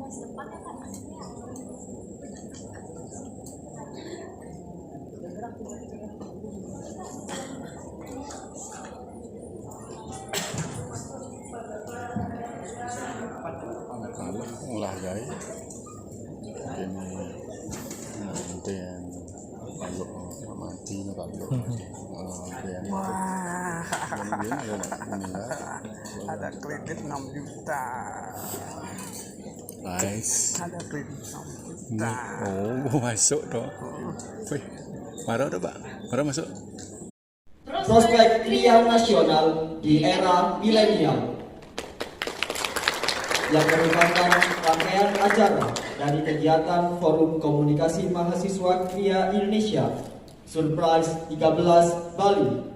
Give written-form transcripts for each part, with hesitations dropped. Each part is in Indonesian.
Olah guys, ini nanti yang kalau mati kalau yang ada kredit 6 juta guys, ada kredit 6 juta. Oh masuk toh, wih, marah tuh pak, marah masuk. Prospek Kria Nasional di era milenial yang merupakan rangkaian acara dari kegiatan Forum Komunikasi Mahasiswa Kria Indonesia Surprise 13 Bali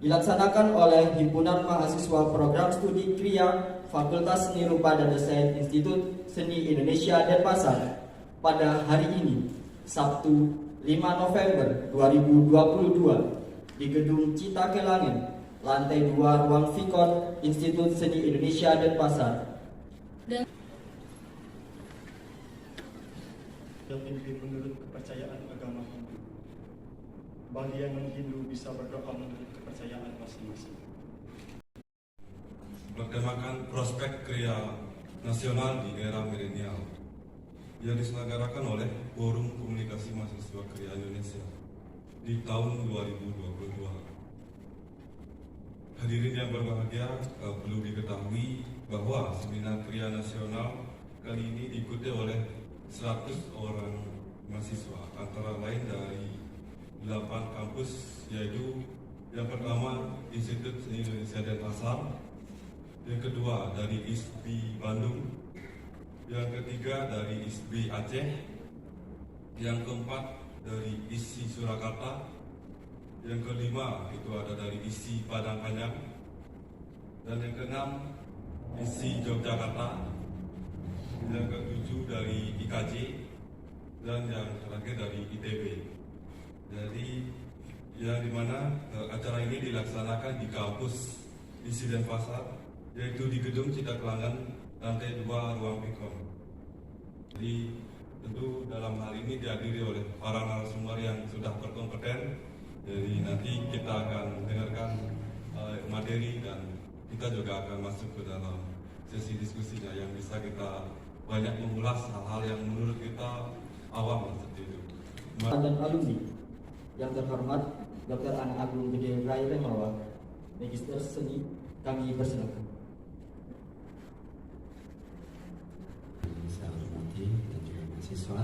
dilaksanakan oleh Himpunan Mahasiswa Program Studi Kria Fakultas Seni Rupa dan Desain Institut Seni Indonesia Denpasar pada hari ini, Sabtu 5 November 2022 di Gedung Cita Kelangen, lantai 2 Ruang Vikon Institut Seni Indonesia Denpasar. Mimpi menurut kepercayaan agama Hindu. Bagi yang non-Hindu bisa berdoa menurut kepercayaan masing-masing. Bertemakan prospek Kria Nasional di era milenial yang diselenggarakan oleh Forum Komunikasi Mahasiswa Kria Indonesia di tahun 2022. Hadirin yang berbahagia, perlu diketahui bahwa seminar Kria Nasional kali ini diikuti oleh 100 orang mahasiswa, antara lain dari 8 kampus, yaitu yang pertama Institut Seni Indonesia Denpasar, yang kedua dari ISBI Bandung, yang ketiga dari ISBI Aceh, yang keempat dari ISI Surakarta, yang kelima itu ada dari ISI Padang Panjang, dan yang keenam ISI Yogyakarta, yang ketujuh dari IKJ, dan yang terakhir dari ITB. Jadi yang dimana acara ini dilaksanakan di kampus ISI Denpasar, yaitu di Gedung Cita Kelangen, lantai 2 Ruang Vikon. Jadi tentu dalam hal ini dihadiri oleh para narasumber yang sudah berkompeten. Jadi nanti kita akan dengarkan materi dan kita juga akan masuk ke dalam sesi diskusinya yang bisa kita banyak mengulas hal-hal yang menurut kita awam seperti itu. Dan alumni yang terhormat Dr. Ana Agung Gede Rai Remawa, Magister Seni, kami persilakan. Saya hormati dan juga mahasiswa,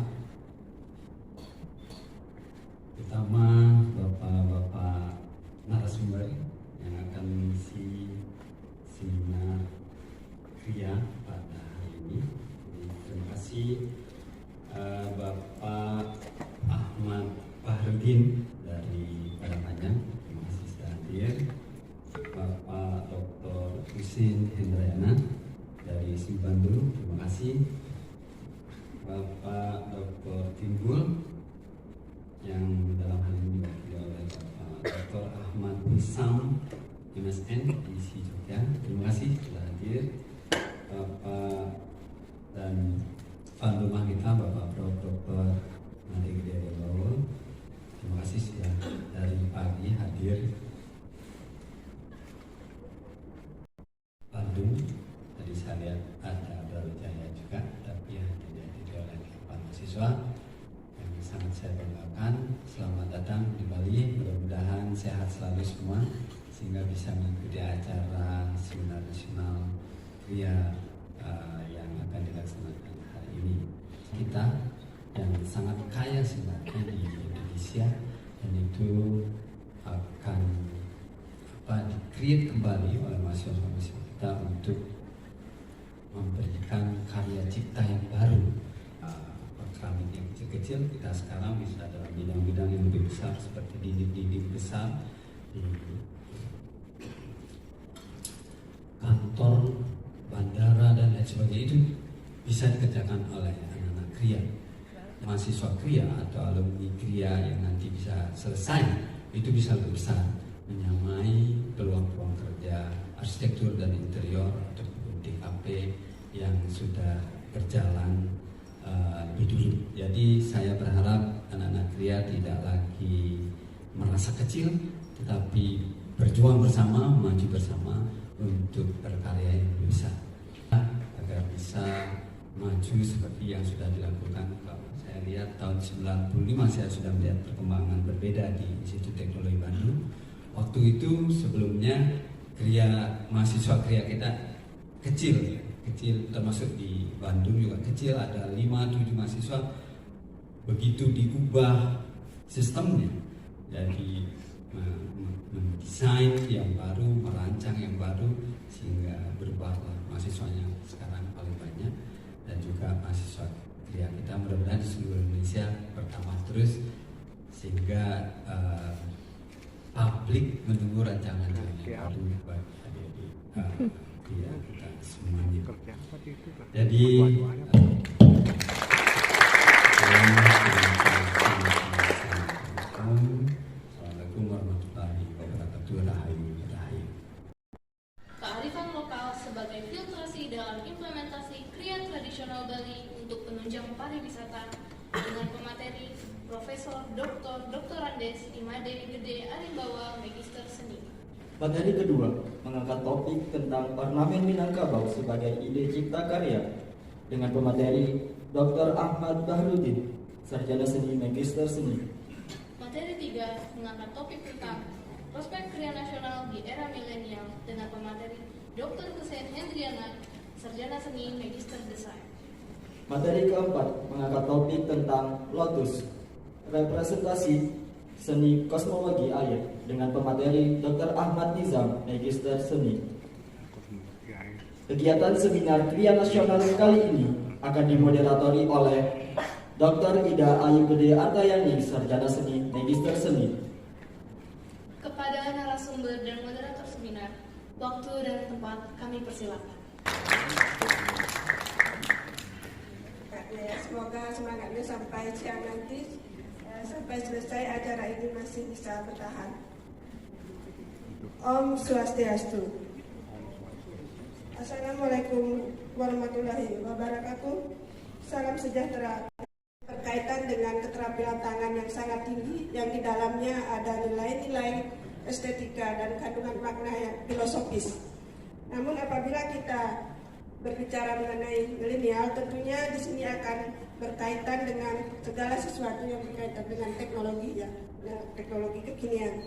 terutama bapak-bapak narasumber yang akan mengisi seminar Kria pada hari ini. Terima kasih Bapak Ahmad Fahrudin dari Padang Panjang, terima kasih sudah hadir. Bapak Dr. Husin Hendrayana dari Simbandung, terima kasih. Bapak Dr. Timbul yang dalam hal ini diwakili oleh Bapak Dr. Ahmad Hisam MSN ISI Jogja, terima kasih sudah hadir. Bapak dan Tuan rumah kita Bapak Prof. Dr. Nadi Gede Dewaul, terima kasih sudah dari pagi hadir. Bandung, tadi saya lihat ada Brawijaya juga, tapi yang dihadiri oleh 8 mahasiswa yang sangat saya banggakan. Selamat datang di Bali, mudah-mudahan sehat selalu semua sehingga bisa mengikuti acara seminar nasional Kria yang akan dilaksanakan hari ini. Kita yang sangat kaya sebenarnya di Indonesia, dan itu akan di-create kembali oleh mahasiswa-mahasiswa kita untuk memberikan karya cipta yang baru. Keramik yang kecil-kecil kita sekarang bisa dalam bidang-bidang yang lebih besar seperti dinding-dinding besar di kantor, bandara dan lain sebagainya, itu bisa dikerjakan oleh anak-anak Kria. Mahasiswa Kria atau alumni Kria yang nanti bisa selesai itu bisa lebih besar, menyamai peluang-peluang kerja arsitektur dan interior ataupun DKP yang sudah berjalan lebih dulu. Jadi saya berharap anak-anak Kria tidak lagi merasa kecil, tetapi berjuang bersama, maju bersama untuk berkarya yang lebih besar agar bisa maju seperti yang sudah dilakukan. Kalau saya lihat tahun 95 saya sudah melihat perkembangan berbeda di Institut Teknologi Bandung. Waktu itu sebelumnya mahasiswa Kria kita kecil termasuk di Bandung juga kecil, ada 5-7 mahasiswa. Begitu diubah sistemnya, jadi mendesain yang baru, merancang yang baru, sehingga berubahlah mahasiswanya sekarang paling banyak, dan juga mahasiswa Kria kita mudah-mudahan di seluruh Indonesia bertambah terus, sehingga publik menunggu rancangan yang baru bagi adik-adik Kria kita semuanya. Jadi Assalamualaikum warahmatullahi wabarakatuh. Rahayu. Kearifan lokal sebagai filtrasi dalam implementasi Kria tradisional Bali untuk penunjang pariwisata dengan pemateri Profesor Dr. Andes Imadewi Gede Arimbawa, Magister Seni. Materi kedua mengangkat topik tentang ornamen Minangkabau sebagai ide cipta karya dengan pemateri Dr. Ahmad Bahrudin, Sarjana Seni Magister Seni. Materi 3 mengangkat topik tentang prospek Kria nasional di era milenial dengan pemateri Dr. Hussein Hendriana, Sarjana Seni Magister Desain. Materi keempat mengangkat topik tentang Lotus, representasi seni kosmologi air dengan pemateri Dr. Ahmad Nizam, Magister Seni. Kegiatan seminar Kria Nasional kali ini akan dimoderatori oleh Dr. Ida Ayu Gede Artayani, Sarjana Seni, Magister Seni. Kepada narasumber dan moderator seminar, waktu dan tempat kami persilakan. Semoga semangatnya sampai siang nanti, sampai selesai acara ini masih bisa bertahan. Om Swastiastu. Assalamualaikum warahmatullahi wabarakatuh. Salam sejahtera. Berkaitan dengan keterampilan tangan yang sangat tinggi, yang di dalamnya ada nilai-nilai estetika dan kandungan makna yang filosofis. Namun apabila kita berbicara mengenai milenial, tentunya di sini akan berkaitan dengan segala sesuatu yang berkaitan dengan teknologi, ya, teknologi kekinian.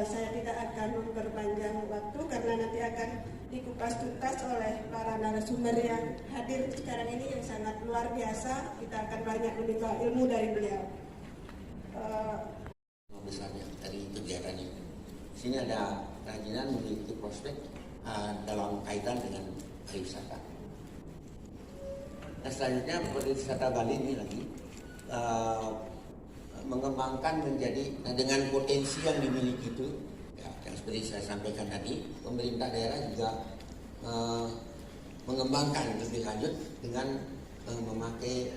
Saya tidak akan memperpanjang waktu karena nanti akan dikupas tuntas oleh para narasumber yang hadir sekarang ini yang sangat luar biasa. Kita akan banyak menimba ilmu dari beliau. Besarnya dari kegiatan ini. Di sini ada kerajinan memiliki prospek dalam kaitan dengan pariwisata. Nah, selanjutnya pariwisata Bali ini lagi mengembangkan menjadi dengan potensi yang dimiliki itu, ya, yang seperti saya sampaikan tadi, pemerintah daerah juga mengembangkan lebih lanjut dengan memakai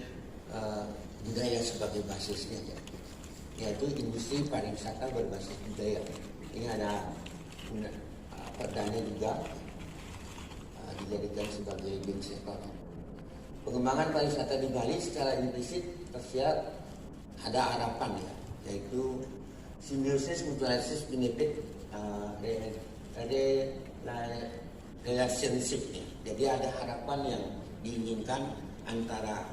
budaya sebagai basisnya, ya, yaitu industri pariwisata berbasis budaya. Ini ada perdana juga dijadikan sebagai big sector. Pengembangan pariwisata di Bali secara implisit tersirat ada harapan, ya, yaitu simbiosis mutualistis benefit relationship, ya. Jadi ada harapan yang diinginkan antara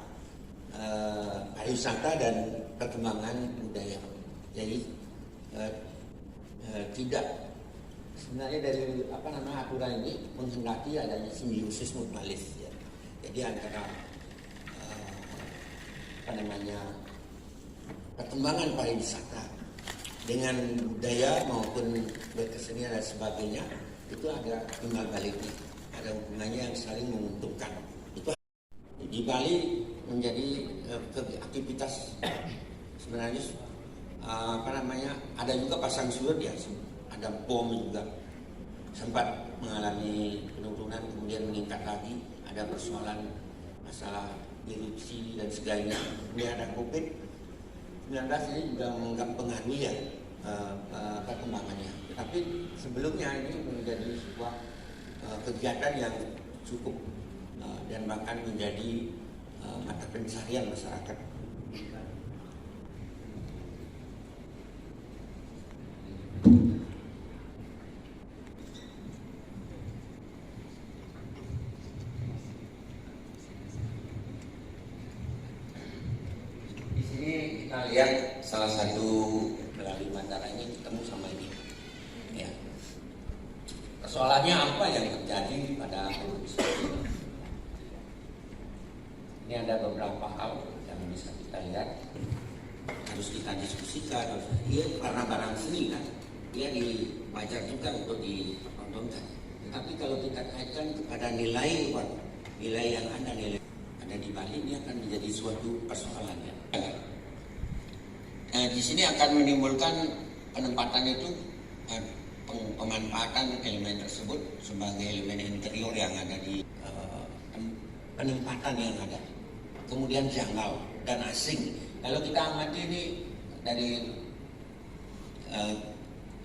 pariwisata dan perkembangan budaya. Jadi tidak sebenarnya dari aturan ini menghendaki adanya simbiosis mutualis, ya. Jadi antara perkembangan pariwisata dengan budaya maupun berkesenian dan sebagainya itu ada timbal baliknya, ada hubungannya yang saling menguntungkan. Itu di Bali menjadi aktivitas sebenarnya ada juga pasang surut, ya, ada bom juga sempat mengalami penurunan kemudian meningkat lagi, ada persoalan masalah erupsi dan sebagainya, kemudian ada COVID-19 ini juga mempengaruhi, ya, perkembangannya. Tapi sebelumnya ini menjadi sebuah kegiatan yang cukup dan bahkan menjadi mata pencarian masyarakat. Di sini kita lihat salah satu melalui bandara ini ketemu sama ini. Ya. Persoalannya apa yang terjadi pada kondisi ini? Ini ada beberapa hal yang bisa kita lihat, harus kita diskusikan. Dia karena barang seni kan, dia wajar juga untuk ditontonkan. Tetapi kalau kita kaitkan kepada nilai yang ada, nilai ada di Bali, ini akan menjadi suatu persoalan. Di sini akan menimbulkan penempatan itu, pemanfaatan elemen tersebut sebagai elemen interior yang ada di penempatan yang ada. Kemudian janggal dan asing. Kalau kita amati ini dari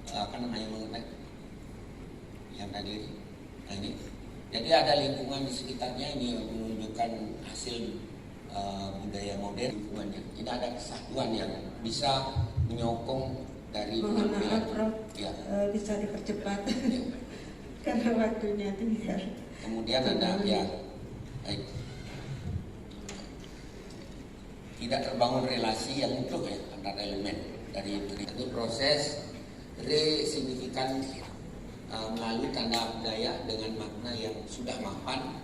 mengenai yang tadi ini, jadi ada lingkungan di sekitarnya ini menunjukkan hasil budaya modern lingkungannya. Tidak ada kesatuan yang bisa menyokong dari penampilan. Ya. Bisa dipercepat karena waktunya tinggal. Kemudian ada baik. Tidak terbangun relasi yang utuh ya antara elemen dari itu proses resignifikan melalui tanda budaya dengan makna yang sudah mapan,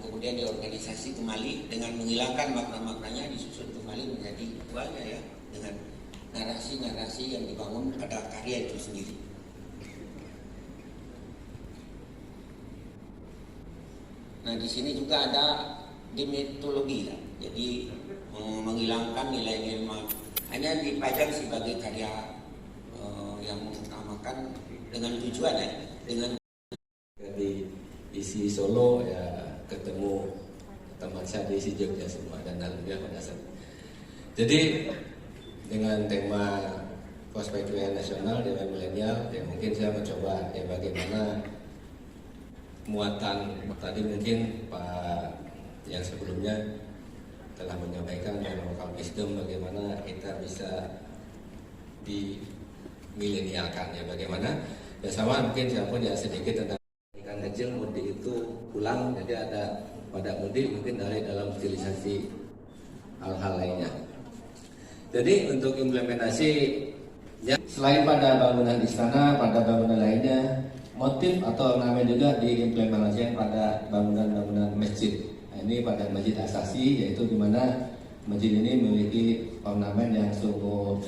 kemudian diorganisasi kembali dengan menghilangkan makna-maknanya, disusun kembali menjadi banyak ya dengan narasi-narasi yang dibangun pada karya itu sendiri. Nah di sini juga ada dimitologi ya, jadi menghilangkan nilai-nilai hanya dipajang sebagai karya yang mengutamakan dengan tujuan ya, dengan di isi Solo ya ketemu teman saya di isi Jogja semua dan alhamdulillah pada saat. Jadi dengan tema prospek kria nasional dengan milenial ya mungkin saya mencoba ya bagaimana muatan tadi mungkin Pak yang sebelumnya telah menyampaikan dalam lokal wisdom bagaimana kita bisa dimilenialkan ya bagaimana ya sama mungkin saya pun ya sedikit tentang ikan kecil mudik itu pulang jadi ada pada mudik mungkin dari dalam stilisasi hal-hal lainnya. Jadi untuk implementasi ya, selain pada bangunan istana pada bangunan lainnya motif atau namanya juga diimplementasikan pada bangunan-bangunan masjid. Ini pada Masjid Asasi yaitu di mana masjid ini memiliki ornamen yang sungguh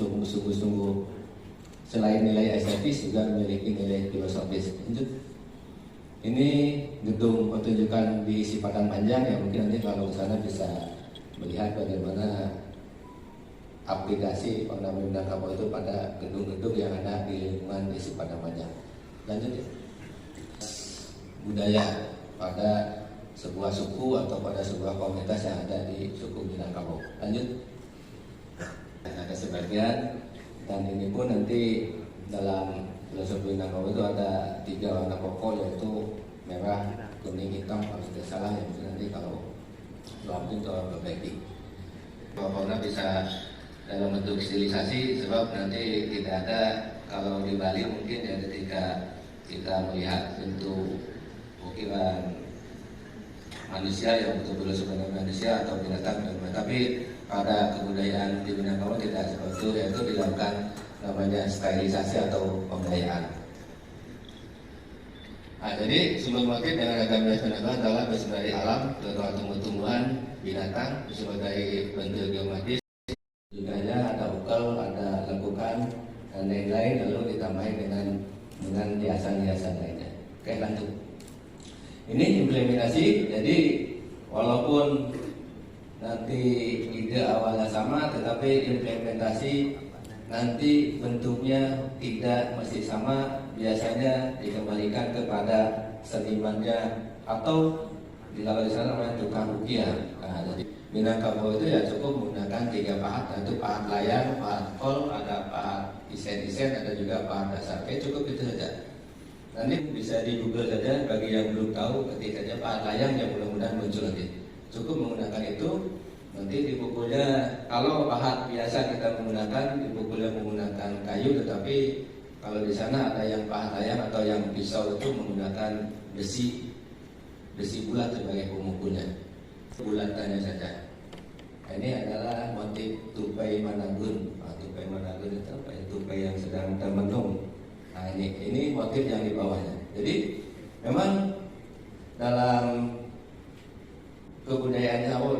selain nilai estetis juga memiliki nilai filosofis. Ini gedung pertunjukan di isi Padang Panjang yang mungkin nanti kalau ke sana bisa melihat bagaimana aplikasi ornamen Minangkabau itu pada gedung-gedung yang ada di lingkungan di isi Padang Panjang. Lanjut ya. Budaya pada sebuah suku atau pada sebuah komunitas yang ada di suku Minangkabau. Lanjut. Ada sebagian dan ini pun nanti dalam filosofi Minangkabau itu ada 3 warna pokok yaitu merah, kuning, hitam kalau tidak salah ya nanti kalau lampu itu perbaiki. Pokoknya bisa dalam bentuk stilisasi sebab nanti tidak ada kalau di Bali mungkin ya ketika kita melihat bentuk ukiran manusia yang betul-betul sebenarnya manusia atau binatang, tapi pada kebudayaan di Minangkabau tidak seperti itu, yaitu dilakukan namanya sterilisasi atau pemberdayaan. Nah, jadi sebelum lagi dengan agama nasional adalah berasal dari alam, terutama tumbuh-tumbuhan, binatang sebagai bentuk geometris, juga ada ukal, ada lengkukan dan lain-lain, lalu ditambahin dengan hiasan-hiasan lainnya. Oke, lanjut. Ini implementasi, jadi walaupun nanti ide awalnya sama, tetapi implementasi nanti bentuknya tidak mesti sama, biasanya dikembalikan kepada senimannya atau kalau di sana namanya tukang rukiah. Nah, jadi Minangkabau itu ya cukup menggunakan 3 pahat, yaitu pahat layar, pahat kol, ada pahat isen-isen, ada juga pahat dasar. Oke, cukup itu saja. Nanti bisa di Google saja bagi yang belum tahu, ketik saja pahat layang yang mudah-mudahan muncul nanti. Cukup menggunakan itu, nanti dipukulnya kalau pahat biasa kita menggunakan, dipukulnya menggunakan kayu, tetapi kalau di sana ada yang pahat layang atau yang pisau itu menggunakan besi bulat sebagai pemukulnya. Bulatannya saja. Ini adalah motif tupai Managun. Tupai Managun itu apa ya? Tupai yang sedang termenung. Nah ini motif yang di bawahnya. Jadi memang dalam kebudayaan Jawa,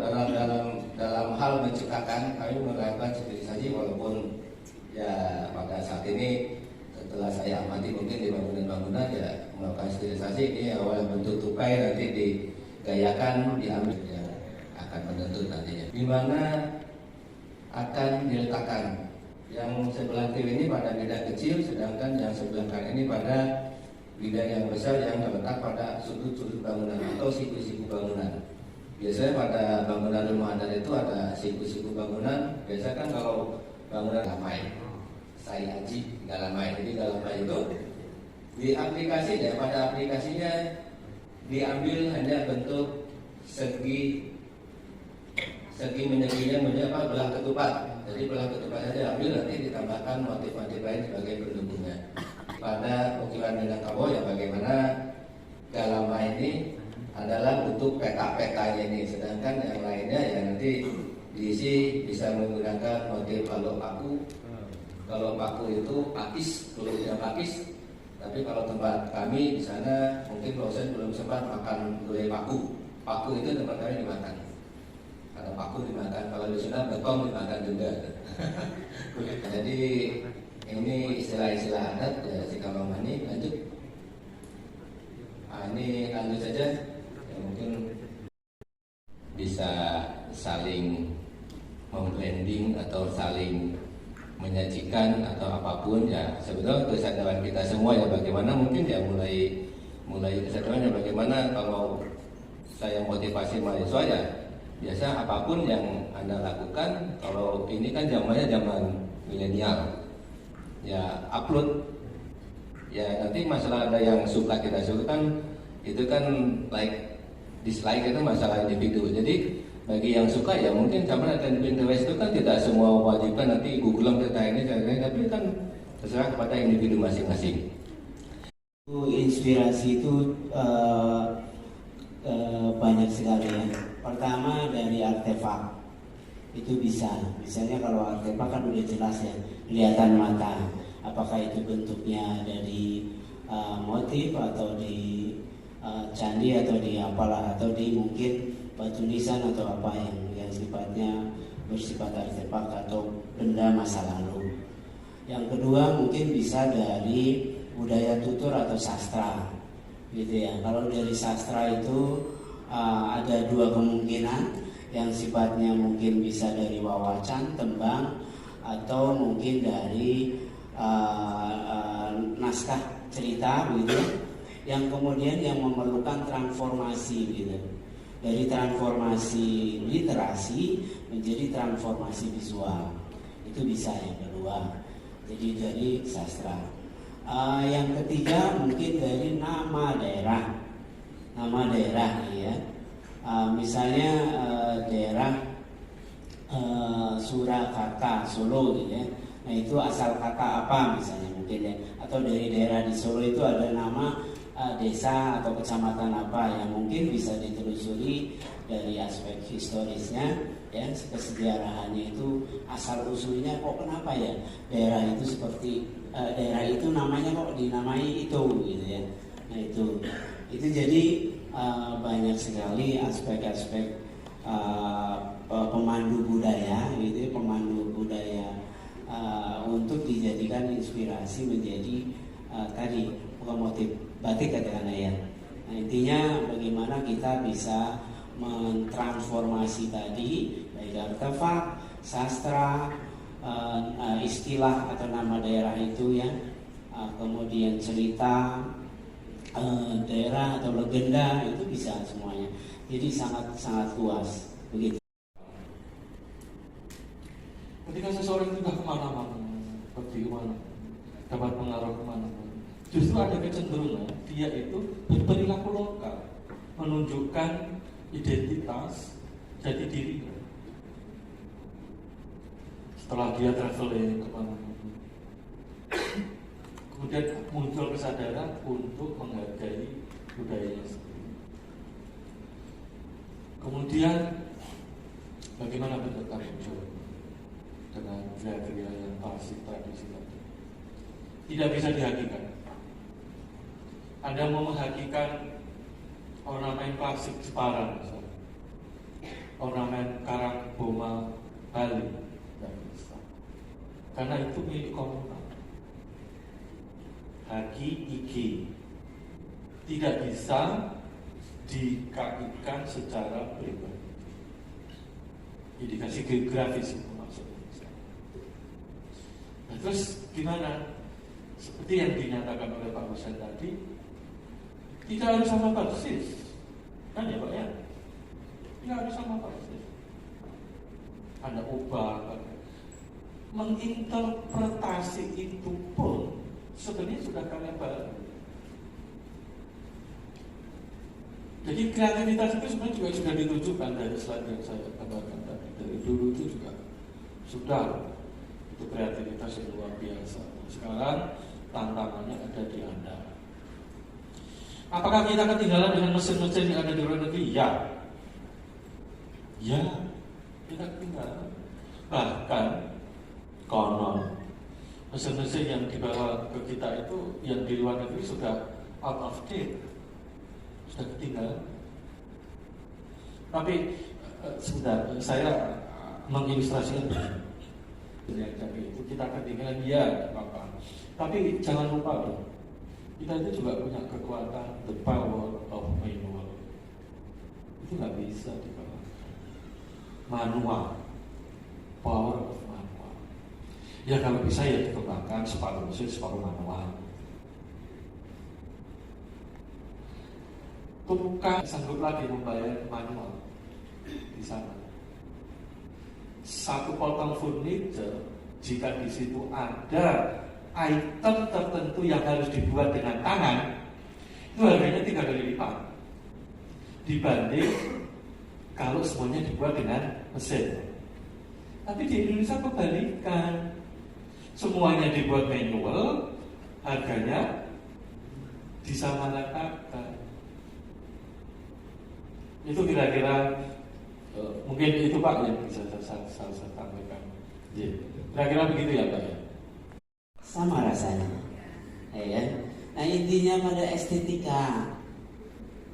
dalam hal menciptakan, kami melakukan sterilisasi, walaupun ya pada saat ini setelah saya amati mungkin di bangunan-bangunan ya melakukan sterilisasi. Ini awal bentuk tupai, nanti digayakan, diambil ya, akan menuntut nantinya. Di mana akan diletakkan? Yang sebelah kiri ini pada bidang kecil, sedangkan yang sebelah kanan ini pada bidang yang besar yang terletak pada sudut-sudut bangunan atau siku-siku bangunan. Biasanya pada bangunan rumah adat itu ada siku-siku bangunan. Biasanya kan kalau bangunan galamai, saya aji galamai. Jadi galamai itu di aplikasi ya, pada aplikasinya diambil hanya bentuk segi menyeginya belah ketupat. Jadi belah ketupat saja ambil, nanti ditambahkan motif-motif lain sebagai pendukungnya. Pada ukiran Minangkabau ya bagaimana galama ini adalah bentuk peta-petanya ini, sedangkan yang lainnya ya nanti diisi bisa menggunakan motif kalau paku. Kalau paku itu pakis, kulitnya pakis. Tapi kalau tempat kami di sana mungkin dosen belum sempat makan gulai paku. Paku itu tempat kami dimakan. Kalau paku dimakan, kalau di sana bekong dimakan juga. Jadi ini istilah-istilah adat ya, si Kamangmani. Lanjut. Ini lanjut saja. Ya, mungkin bisa saling memblending atau saling menyajikan atau apapun ya. Sebetulnya kesadaran kita semua ya bagaimana mungkin ya mulai kesadaran ya bagaimana kalau saya motivasi mahasiswa ya. Biasa apapun yang Anda lakukan, kalau ini kan zamannya zaman milenial, ya upload, ya nanti masalah ada yang suka tidak suka kan, itu kan like, dislike itu masalah individu. Jadi bagi yang suka ya mungkin zaman ada Pinterest itu kan tidak semua wajibkan nanti Google kita ini, tapi kan terserah kepada individu masing-masing. Inspirasi itu banyak sekali ya. Pertama dari artefak itu bisa, misalnya kalau artefak kan udah jelas ya, kelihatan mata. Apakah itu bentuknya dari motif atau di candi atau di apalah, atau di mungkin batu nisan atau apa yang sifatnya bersifat artefak atau benda masa lalu. Yang kedua mungkin bisa dari budaya tutur atau sastra, gitu ya. Kalau dari sastra itu ada dua kemungkinan, yang sifatnya mungkin bisa dari wawacan, tembang, atau mungkin dari naskah cerita, gitu, yang kemudian yang memerlukan transformasi, gitu, dari transformasi literasi menjadi transformasi visual. Itu bisa yang kedua. Jadi dari sastra. Yang ketiga mungkin dari nama daerah. Nama daerah ya. Misalnya daerah Surakarta, Solo gitu ya. Nah itu asal kata apa misalnya mungkin ya. Atau dari daerah di Solo itu ada nama desa atau kecamatan apa yang mungkin bisa ditelusuri dari aspek historisnya ya, kesejarahannya itu asal usulnya kok kenapa ya daerah itu seperti daerah itu namanya kok dinamai itu gitu ya. Nah itu jadi banyak sekali aspek-aspek pemandu budaya gitu ya, pemandu budaya untuk dijadikan inspirasi menjadi tadi bukan motif batik katakan ya. Nah intinya bagaimana kita bisa mentransformasi tadi baik artefak, sastra, istilah atau nama daerah itu ya, kemudian cerita daerah atau legenda, itu bisa semuanya. Jadi sangat luas begitu. Ketika seseorang itu sudah kemana-mana, pergi kemana, dapat pengaruh kemana, justru ada kecenderungan dia itu berperilaku lokal, menunjukkan identitas jati dirinya. Setelah dia traveling kemana-mana, kemudian muncul kesadaran untuk menghargai budayanya sendiri. Kemudian bagaimana bentuk tanggung jawab dengan gaya-gaya yang klasik tradisi tadi? Tidak bisa dihakikan. Anda mau menghakikan ornamen klasik Jepara misalnya, ornamen karang boma Bali, tidak bisa. Karena itu milik komunal. Haki iki tidak bisa dikaitkan secara pribadi. Indikasi geografis itu maksudnya. Nah, terus gimana? Seperti yang dinyatakan oleh Pak Husain tadi, tidak harus sama persis, kan ya Pak ya? Tidak harus sama persis. Anda ubah, menginterpretasi itu pun sebenarnya sudah kalian baru. Jadi kreativitas itu sebenarnya juga sudah ditunjukkan dari slide yang saya gambarkan tadi. Dari dulu itu juga sudah itu kreativitas yang luar biasa. Sekarang tantangannya ada di Anda. Apakah kita ketinggalan dengan mesin-mesin yang ada di luar negeri? Ya. Ya, kita ketinggalan. Bahkan konon mesin-mesin yang dibawa ke kita itu yang di luar negeri sudah out of date, sudah ketinggalan. Tapi sebentar, saya mengilustrasikan itu kita ketinggalan, ya apa-apa. Tapi jangan lupa loh, kita itu juga punya kekuatan the power of manual. Itu nggak bisa dikalahkan. Manual, power of manual. Ya kalau bisa ya dikembangkan separuh mesin, separuh manual. Tukang sanggup lagi membayar manual di sana. Satu potong furniture, jika di situ ada item tertentu yang harus dibuat dengan tangan, itu harganya 3 kali lipat dibanding kalau semuanya dibuat dengan mesin. Tapi di Indonesia kebalikan, semuanya dibuat manual, harganya disamaratakan. Itu kira-kira mungkin itu Pak yang bisa saya sampaikan. Kira-kira begitu ya Pak ya. Sama rasanya, ya. Nah intinya pada estetika,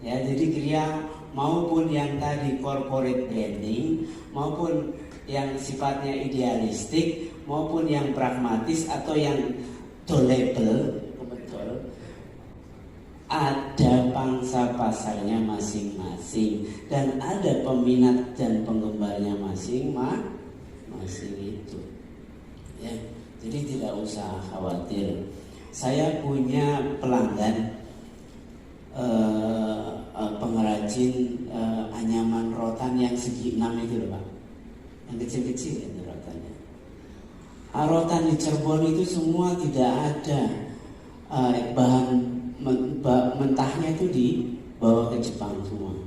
ya. Jadi Kria maupun yang tadi corporate branding, maupun yang sifatnya idealistik, maupun yang pragmatis atau yang dolable, betul. Ada pangsa pasarnya masing-masing dan ada peminat dan penggemarnya masing-masing itu, ya. Jadi tidak usah khawatir. Saya punya pelanggan pengrajin anyaman rotan yang segi 6 itu loh Pak, yang kecil-kecil itu rotannya. Rotan di Cirebon itu semua tidak ada bahan mentahnya itu dibawa ke Jepang semua.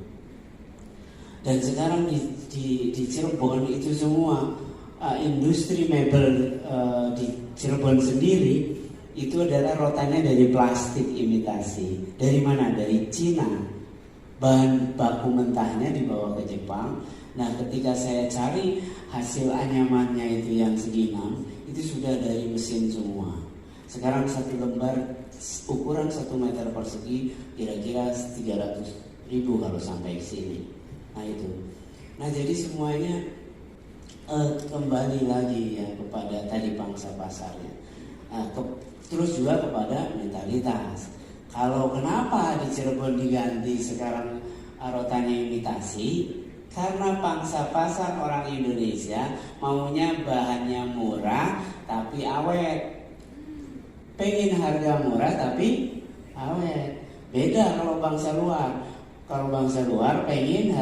Dan sekarang di Cirebon itu semua industri mebel di Cirebon sendiri itu adalah rotannya dari plastik imitasi. Dari mana? Dari Cina. Bahan baku mentahnya dibawa ke Jepang. Nah, ketika saya cari hasil anyamannya itu yang segi 6, itu sudah dari mesin semua. Sekarang satu lembar ukuran 1 meter persegi kira-kira 300.000 kalau sampai ke sini. Nah itu. Nah jadi semuanya kembali lagi ya kepada tadi pangsa pasarnya. Terus juga kepada mentalitas. Kalau kenapa di Cirebon diganti sekarang rotannya imitasi? Karena pangsa pasar orang Indonesia maunya bahannya murah tapi awet. Pengen harga murah tapi awet. Beda kalau bangsa luar. Kalau bangsa luar pengen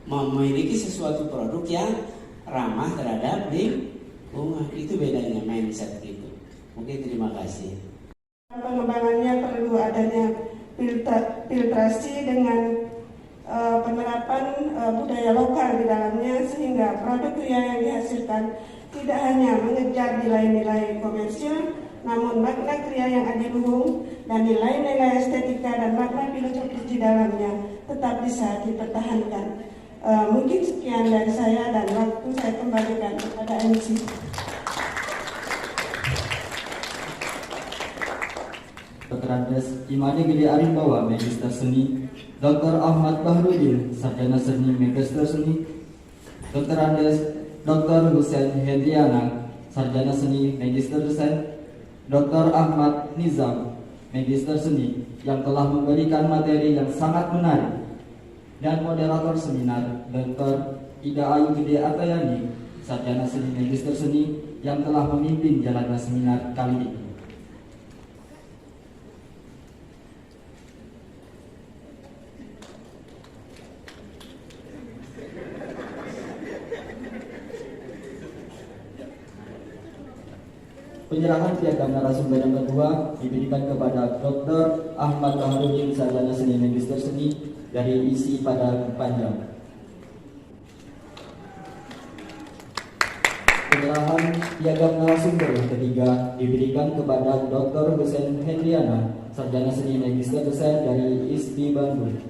memiliki sesuatu produk yang ramah terhadap lingkungan. Itu bedanya mindset gitu. Mungkin terima kasih. Pengembangannya perlu adanya filtrasi dengan penerapan budaya lokal di dalamnya, sehingga produk kria yang dihasilkan tidak hanya mengejar nilai-nilai komersil, namun makna kria yang adiluhung dan nilai-nilai estetika dan makna filosofis di dalamnya tetap bisa dipertahankan. Mungkin sekian dari saya, dan waktu saya kembalikan kepada MC. Dr. Andes Imani Gede Arimbawa, Magister Seni. Dr. Ahmad Bahrudin, Sarjana Seni, Magister Seni. Dr. Andes Dr. Hussein Hendriana, Sarjana Seni, Magister Desain. Dr. Ahmad Nizam, Magister Seni, yang telah memberikan materi yang sangat menarik. Dan moderator seminar, Dr. Ida Ayu Gede Atayani, Sarjana Seni, Magister Seni, yang telah memimpin jalannya seminar kali ini. Penyerahan piagam narasumber yang kedua diberikan kepada Dr. Ahmad Bahrudin, Sarjana Seni, Magister Seni, dari isi pada panjang. Penyerahan piagam narasumber yang ketiga diberikan kepada Dr. Hussein Hendriana, Sarjana Seni, Magister Desain, dari ISB Bandung.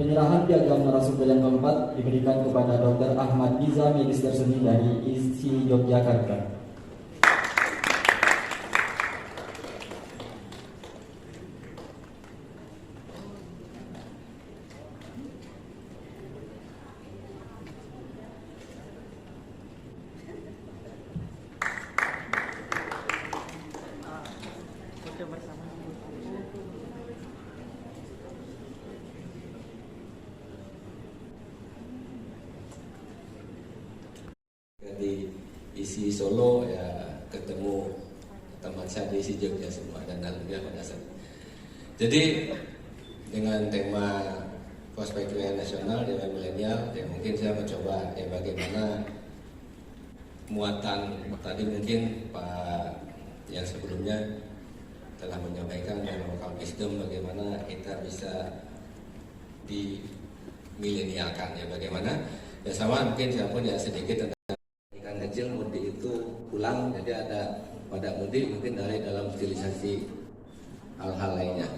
Penyerahan piagam narasumber yang keempat diberikan kepada Dr. Ahmad Nizam, Magister Seni, dari ISI Yogyakarta. Di isi Solo ya ketemu teman saya di isi Jogja semua, dan alhamdulillah pada saat. Jadi dengan tema prospek kria nasional dengan milenial, ya mungkin saya mencoba ya bagaimana muatan tadi mungkin Pak yang sebelumnya telah menyampaikan dalam lokal wisdom bagaimana kita bisa dimilenialkan, ya bagaimana ya sama mungkin saya pun ya sedikit tentang kecil mudik itu pulang, jadi ada pada mudik mungkin dari dalam stilisasi hal-hal lainnya.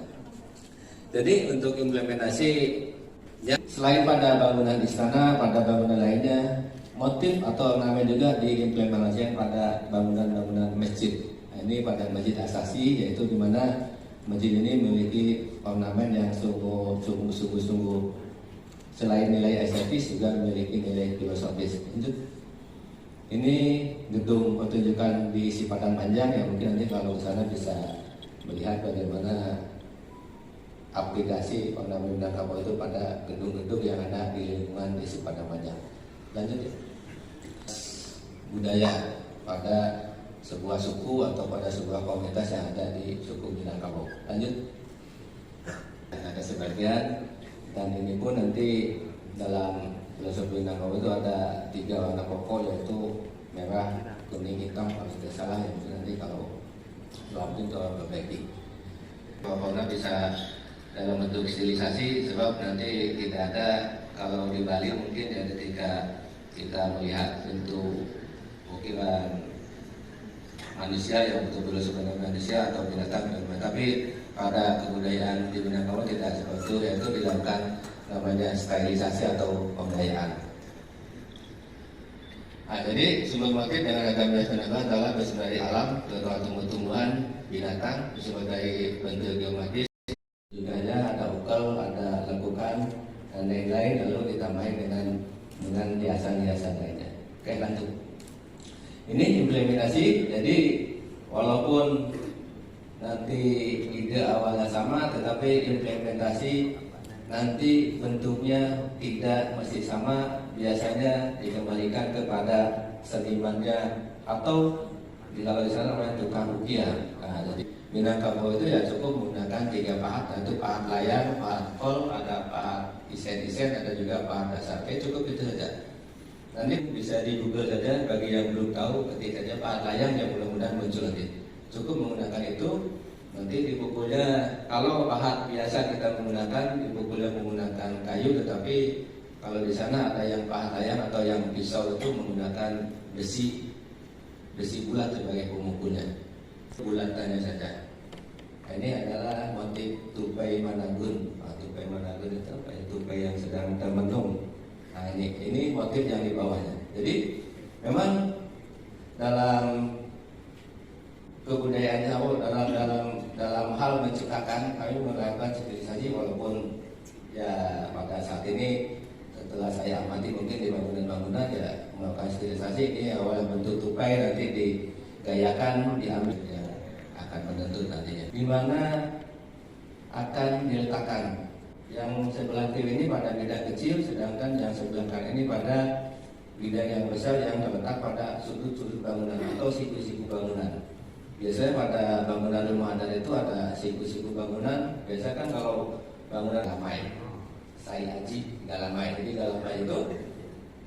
Jadi untuk implementasi ya, selain pada bangunan istana, pada bangunan lainnya, motif atau namanya juga diimplementasikan pada bangunan-bangunan masjid. Nah, ini pada Masjid Asasi, yaitu di mana masjid ini memiliki ornamen yang sungguh-sungguh selain nilai estetis juga memiliki nilai filosofis. Ini gedung pertunjukan di isi Padang Panjang, yang mungkin nanti kalau ke sana bisa melihat bagaimana aplikasi ornamen Minangkabau itu pada gedung-gedung yang ada di lingkungan di isi Padang Panjang. Lanjut ya. Budaya pada sebuah suku atau pada sebuah komunitas yang ada di suku Minangkabau. Lanjut. Ada sebagian, dan ini pun nanti dalam filosofi Minangkabau itu ada 3 warna pokok, yaitu merah, kuning, hitam, kalau tidak salah, yang nanti kalau langsung tolong perbaiki. Pokoknya bisa dalam bentuk stilisasi, sebab nanti tidak ada, kalau di Bali mungkin ya ketika kita melihat bentuk ukiran manusia yang betul-betul sebenarnya manusia atau binatang, tapi pada kebudayaan di Minangkabau tidak seperti itu, yaitu dilakukan namanya sterilisasi atau pemberdayaan. Nah, jadi sebelum maghrib dengan agama nasional adalah bersumber dari alam, terutama tumbuh-tumbuhan, binatang, sebagai bentuk geometris. Juga ada ukel, ada lekukan, dan lain-lain, lalu ditambahin dengan hiasan-hiasan lainnya. Oke, lanjut. Ini implementasi, jadi walaupun nanti ide awalnya sama, tetapi implementasi nanti bentuknya tidak mesti sama, biasanya dikembalikan kepada senimannya atau kalau di sana namanya tukang ukiah. Nah, jadi Minangkabau itu ya cukup menggunakan 3 pahat, yaitu pahat layar, pahat kol, ada pahat isen-isen, ada juga pahat dasar. Cukup itu saja. Nanti bisa di Google saja, bagi yang belum tahu ketik saja pahat layang yang mudah-mudahan muncul nanti. Cukup menggunakan itu, nanti dipukulnya, kalau pahat biasa kita menggunakan, dipukulnya menggunakan kayu, tetapi kalau di sana ada yang pahat layang atau yang pisau itu menggunakan besi bulat sebagai pemukulnya. Bulatannya saja. Ini adalah motif tupai Managun. Tupai Managun itu apa ya? Tupai yang sedang termenung. Nah ini motif yang di bawahnya. Jadi memang dalam kebudayaan Jawa, dalam hal menciptakan, kami melakukan sterilisasi, walaupun ya pada saat ini setelah saya amati mungkin di bangunan-bangunan ya melakukan sterilisasi. Ini awal bentuk tupai, nanti digayakan, diambil ya, akan menentu nantinya di mana akan diletakkan. Yang sebelah kiri ini pada bidang kecil, sedangkan yang sebelah kanan ini pada bidang yang besar yang terletak pada sudut-sudut bangunan atau siku-siku bangunan. Biasanya pada bangunan rumah adat itu ada siku-siku bangunan. Biasanya kan kalau bangunan galamai, saya haji galamai. Jadi galamai itu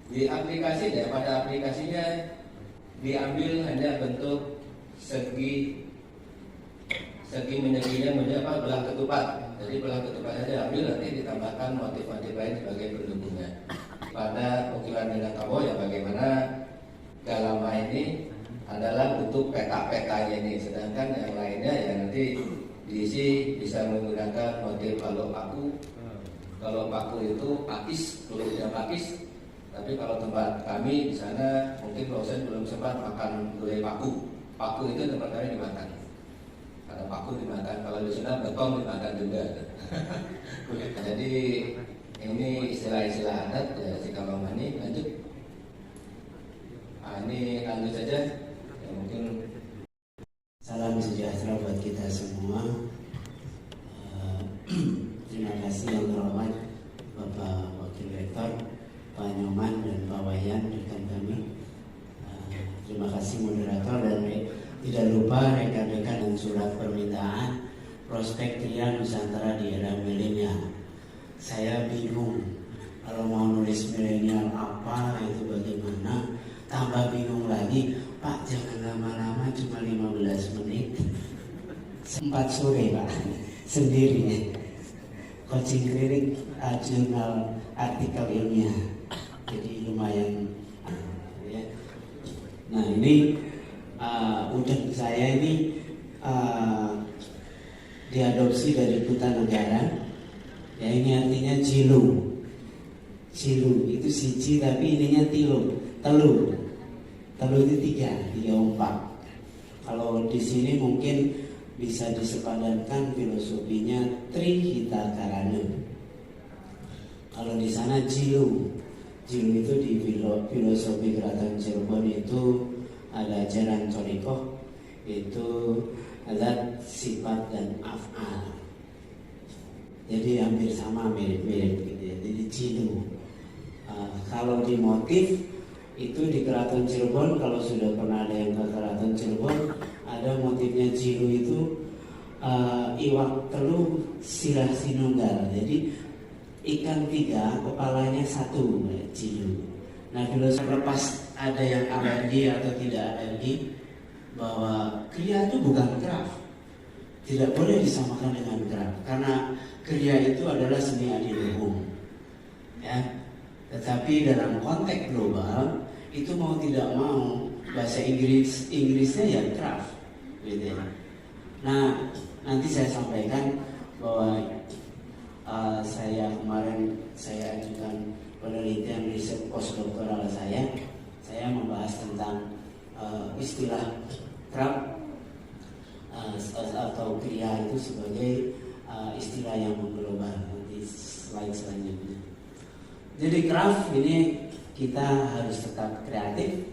di aplikasi ya, pada aplikasinya diambil hanya bentuk segi menyeginya belah ketupat. Jadi belah ketupat saja ambil, nanti ditambahkan motif-motif lain sebagai pendukungnya. Pada ukiran Minangkabau ya bagaimana galamai ini adalah bentuk peta-petanya ini, sedangkan yang lainnya ya nanti diisi bisa menggunakan motif kalau paku itu pakis, kulitnya pakis. Tapi kalau tempat kami di sana mungkin dosen belum sempat makan gulai paku. Paku itu tempat kami dimakan. Ada paku dimakan, kalau di sana bekong dimakan juga. Jadi ini istilah-istilah adat ya, si Kamangmani. Lanjut. Ini lanjut saja. Ya, mungkin salam sejahtera buat kita semua. Terima kasih yang terhormat Bapak Wakil Rektor, Pak Nyoman dan Pak Wayan rekan kami. Terima kasih moderator, dan tidak lupa rekan-rekan dan surat permintaan prospek Tria Nusantara di era milenial. Saya bingung kalau mau nulis milenial apa itu bagaimana, tambah bingung lagi. Pak jangan lama-lama, cuma 15 menit 4 sore Pak sendiri coaching klinik jurnal artikel ilmiah, jadi lumayan ya. Nah ini udang saya ini diadopsi dari Putanegara ya, ini artinya cilu itu siji tapi ininya telu itu tiga umpak. Kalau di sini mungkin bisa disepadankan filosofinya Trihita Karana. Kalau di sana jilu itu di filosofi Keraton Cirebon itu ada ajaran Torikoh, itu adat, sifat dan af'al. Jadi hampir sama, mirip-mirip gitu ya. Jadi jilu. Kalau di motif itu di Keraton Cirebon, kalau sudah pernah ada yang ke Keraton Cirebon, ada motifnya jilu itu iwak telu sirah sinunggal. Jadi ikan 3 kepalanya 1 jilu. Nah dulu lepas ada yang alergi atau tidak alergi bahwa kriya itu bukan craft, tidak boleh disamakan dengan craft, karena kriya itu adalah seni adiluhung ya. Tetapi dalam konteks global itu mau tidak mau bahasa Inggrisnya ya craft gitu ya. Nah nanti saya sampaikan bahwa saya kemarin saya ajukan penelitian riset postdoktoral saya membahas tentang istilah craft atau kriya itu sebagai istilah yang mengglobal. Nanti slide selanjutnya. Jadi craft ini kita harus tetap kreatif,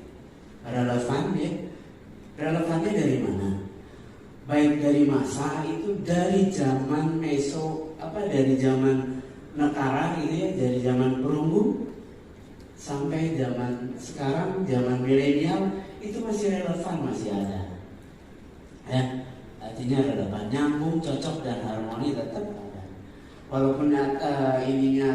relevan ya. Relevannya dari mana? Baik dari masa itu dari zaman dari zaman Nekara gitu ya, dari zaman perunggu sampai zaman sekarang, zaman milenial itu masih relevan, masih ada. Ya, artinya relevan, nyambung, cocok dan harmoni tetap ada. Walaupun ininya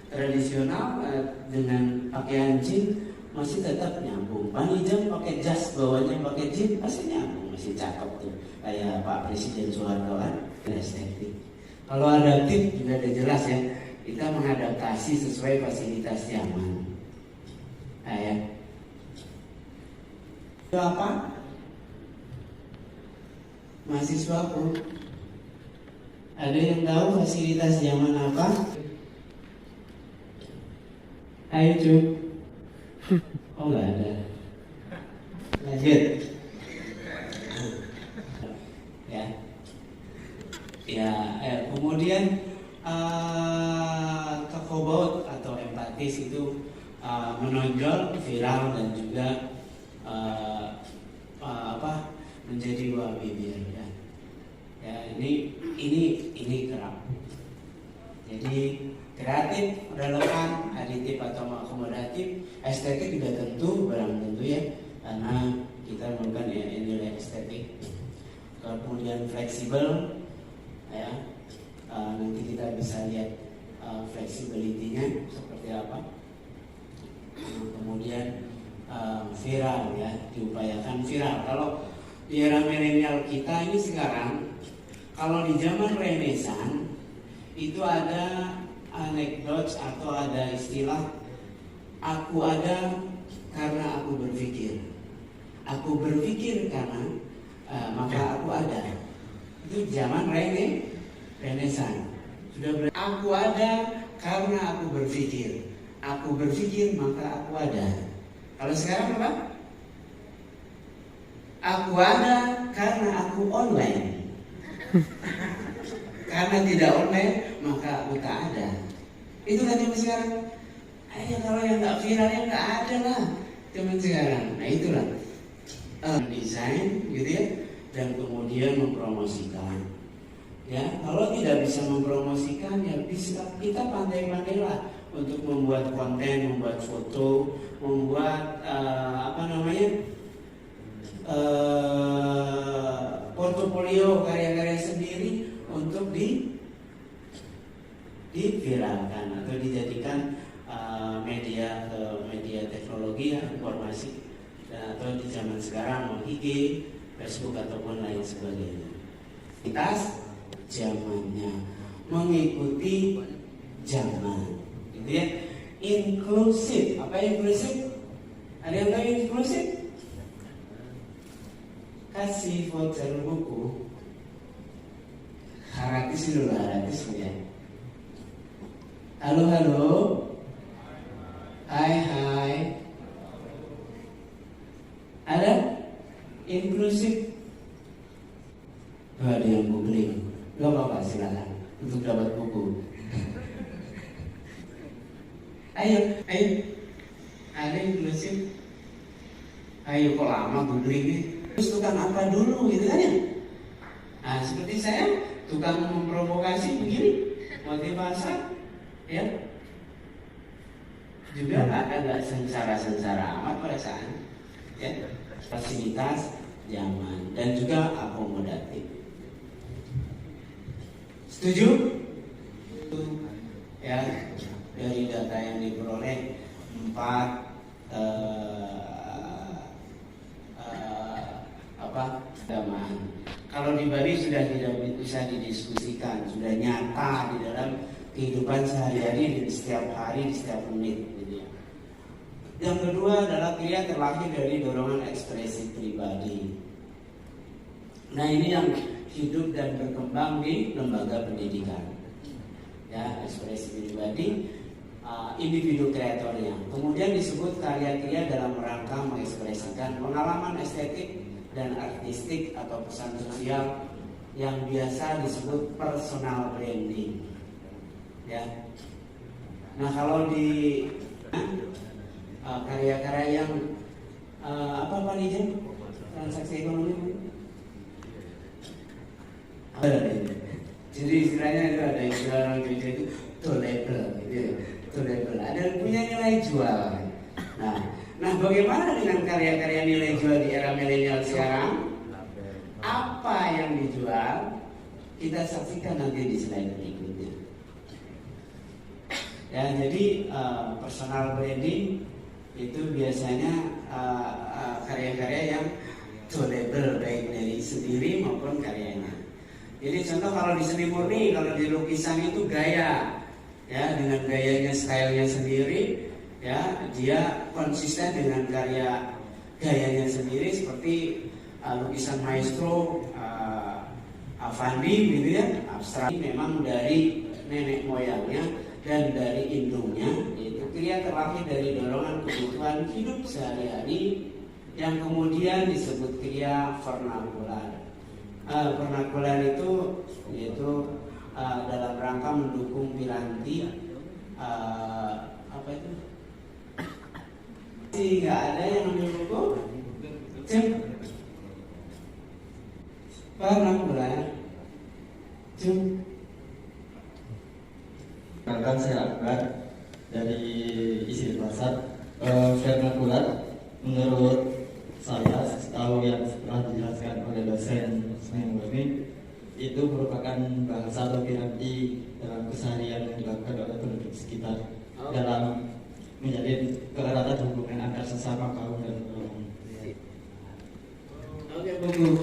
tradisional dengan pakaian jin masih tetap nyambung. Pak Nijam pakai jas, bawahnya pakai jeans, masih nyambung, masih cakep tuh. Kayak Pak Presiden Soeharto kan, estetik. Kalau adaptif juga udah jelas ya, kita mengadaptasi sesuai fasilitas zaman. Nah ya, itu apa? Mahasiswaku, ada yang tahu fasilitas zaman apa? Ayo Cuk. Oh nggak ada. Lanjut. Kemudian kekobot atau empatis itu menonjol, viral dan juga menjadi wah bibir ya. Ya ini kerap. Jadi kreatif, relevan, aditif atau akomodatif, estetik juga tentu, barang tentu ya, karena kita melakukan ya nilai estetik. Kemudian fleksibel, ya, nanti kita bisa lihat flexibility-nya seperti apa. Kemudian viral ya, diupayakan viral. Kalau di era milenial kita ini sekarang, kalau di zaman Renaissance itu ada anekdot atau ada istilah aku ada karena aku berpikir. Aku berpikir karena maka aku ada. Itu zaman Renaissance. Aku ada karena aku berpikir. Aku berpikir maka aku ada. Kalau sekarang apa? Aku ada karena aku online. Karena tidak online maka aku tak ada. Itu kan zaman sekarang. Ayo kalau yang nggak viral yang nggak ada lah zaman sekarang. Nah itulah desain gitu ya, dan kemudian mempromosikan. Ya kalau tidak bisa mempromosikan ya bisa kita pandai-pandailah untuk membuat konten, membuat foto, membuat portofolio karya-karya sendiri untuk diviralkan atau dijadikan media teknologi ya, informasi, dan atau di zaman sekarang IG, Facebook ataupun lain sebagainya. Kita zamannya mengikuti zaman, gitu ya. Inklusif, apa inklusif? Ada yang tahu inklusif? Kasih voucher buku. Haratis dulu, haratis ya. Halo, halo. Hai. Ada inklusif? Ada yang googling. Gak apa-apa, silakan untuk dapat buku. Ayo. Ada inklusif? Ayo, kok lama googlingnya? Terus tukang apa dulu gitu kan ya? Nah seperti saya tukang memprovokasi begini, motivasi ya, juga agak sengsara amat perasaan ya, fasilitas zaman dan juga akomodatif. Setuju? Ya, dari data yang diperoleh 4 keagamaan. Kalau di Bali sudah tidak bisa didiskusikan, sudah nyata di dalam kehidupan sehari-hari, di setiap hari, di setiap menit. Gitu ya. Yang kedua adalah pria terlahir dari dorongan ekspresi pribadi. Nah ini yang hidup dan berkembang di lembaga pendidikan. Ya, ekspresi pribadi, individu kreatornya. Kemudian disebut karya-karya dalam rangka mengekspresikan pengalaman estetik dan artistik atau pesan sosial yang biasa disebut personal branding. Ya. Nah kalau di karya-karya yang apa Pak Nijen? Transaksi ekonomi? Jadi istilahnya itu ada istilah orang gereja itu label, gitu. Label. Ada yang punya nilai jual. Nah, bagaimana dengan karya-karya nilai jual di era milenial sekarang? Apa yang dijual? Kita saksikan nanti di slide berikutnya. Ya, jadi personal branding itu biasanya karya-karya yang tolerable baik dari sendiri maupun karyanya. Jadi contoh kalau di seni murni, kalau di lukisan itu gaya, ya dengan gayanya, stylenya sendiri, ya dia konsisten dengan gayanya sendiri seperti lukisan maestro Avandi gitu ya, abstrak memang dari nenek moyangnya dan dari indungnya, yaitu kriya terlahir dari dorongan kebutuhan hidup sehari-hari yang kemudian disebut kriya vernakular. Vernakular itu yaitu dalam rangka mendukung piranti apa itu? Nggak ada yang ambil buku? Vernakular. Perkenalkan, saya Akbar dari isi pasar. Vernakular menurut saya, setahu yang telah dijelaskan oleh dosen seni murni, itu merupakan bahasa atau piranti dalam keseharian yang dilakukan oleh penduduk sekitar dalam menjadi keeratan hubungan antar sesama kaum dan golongan. Oke, buku.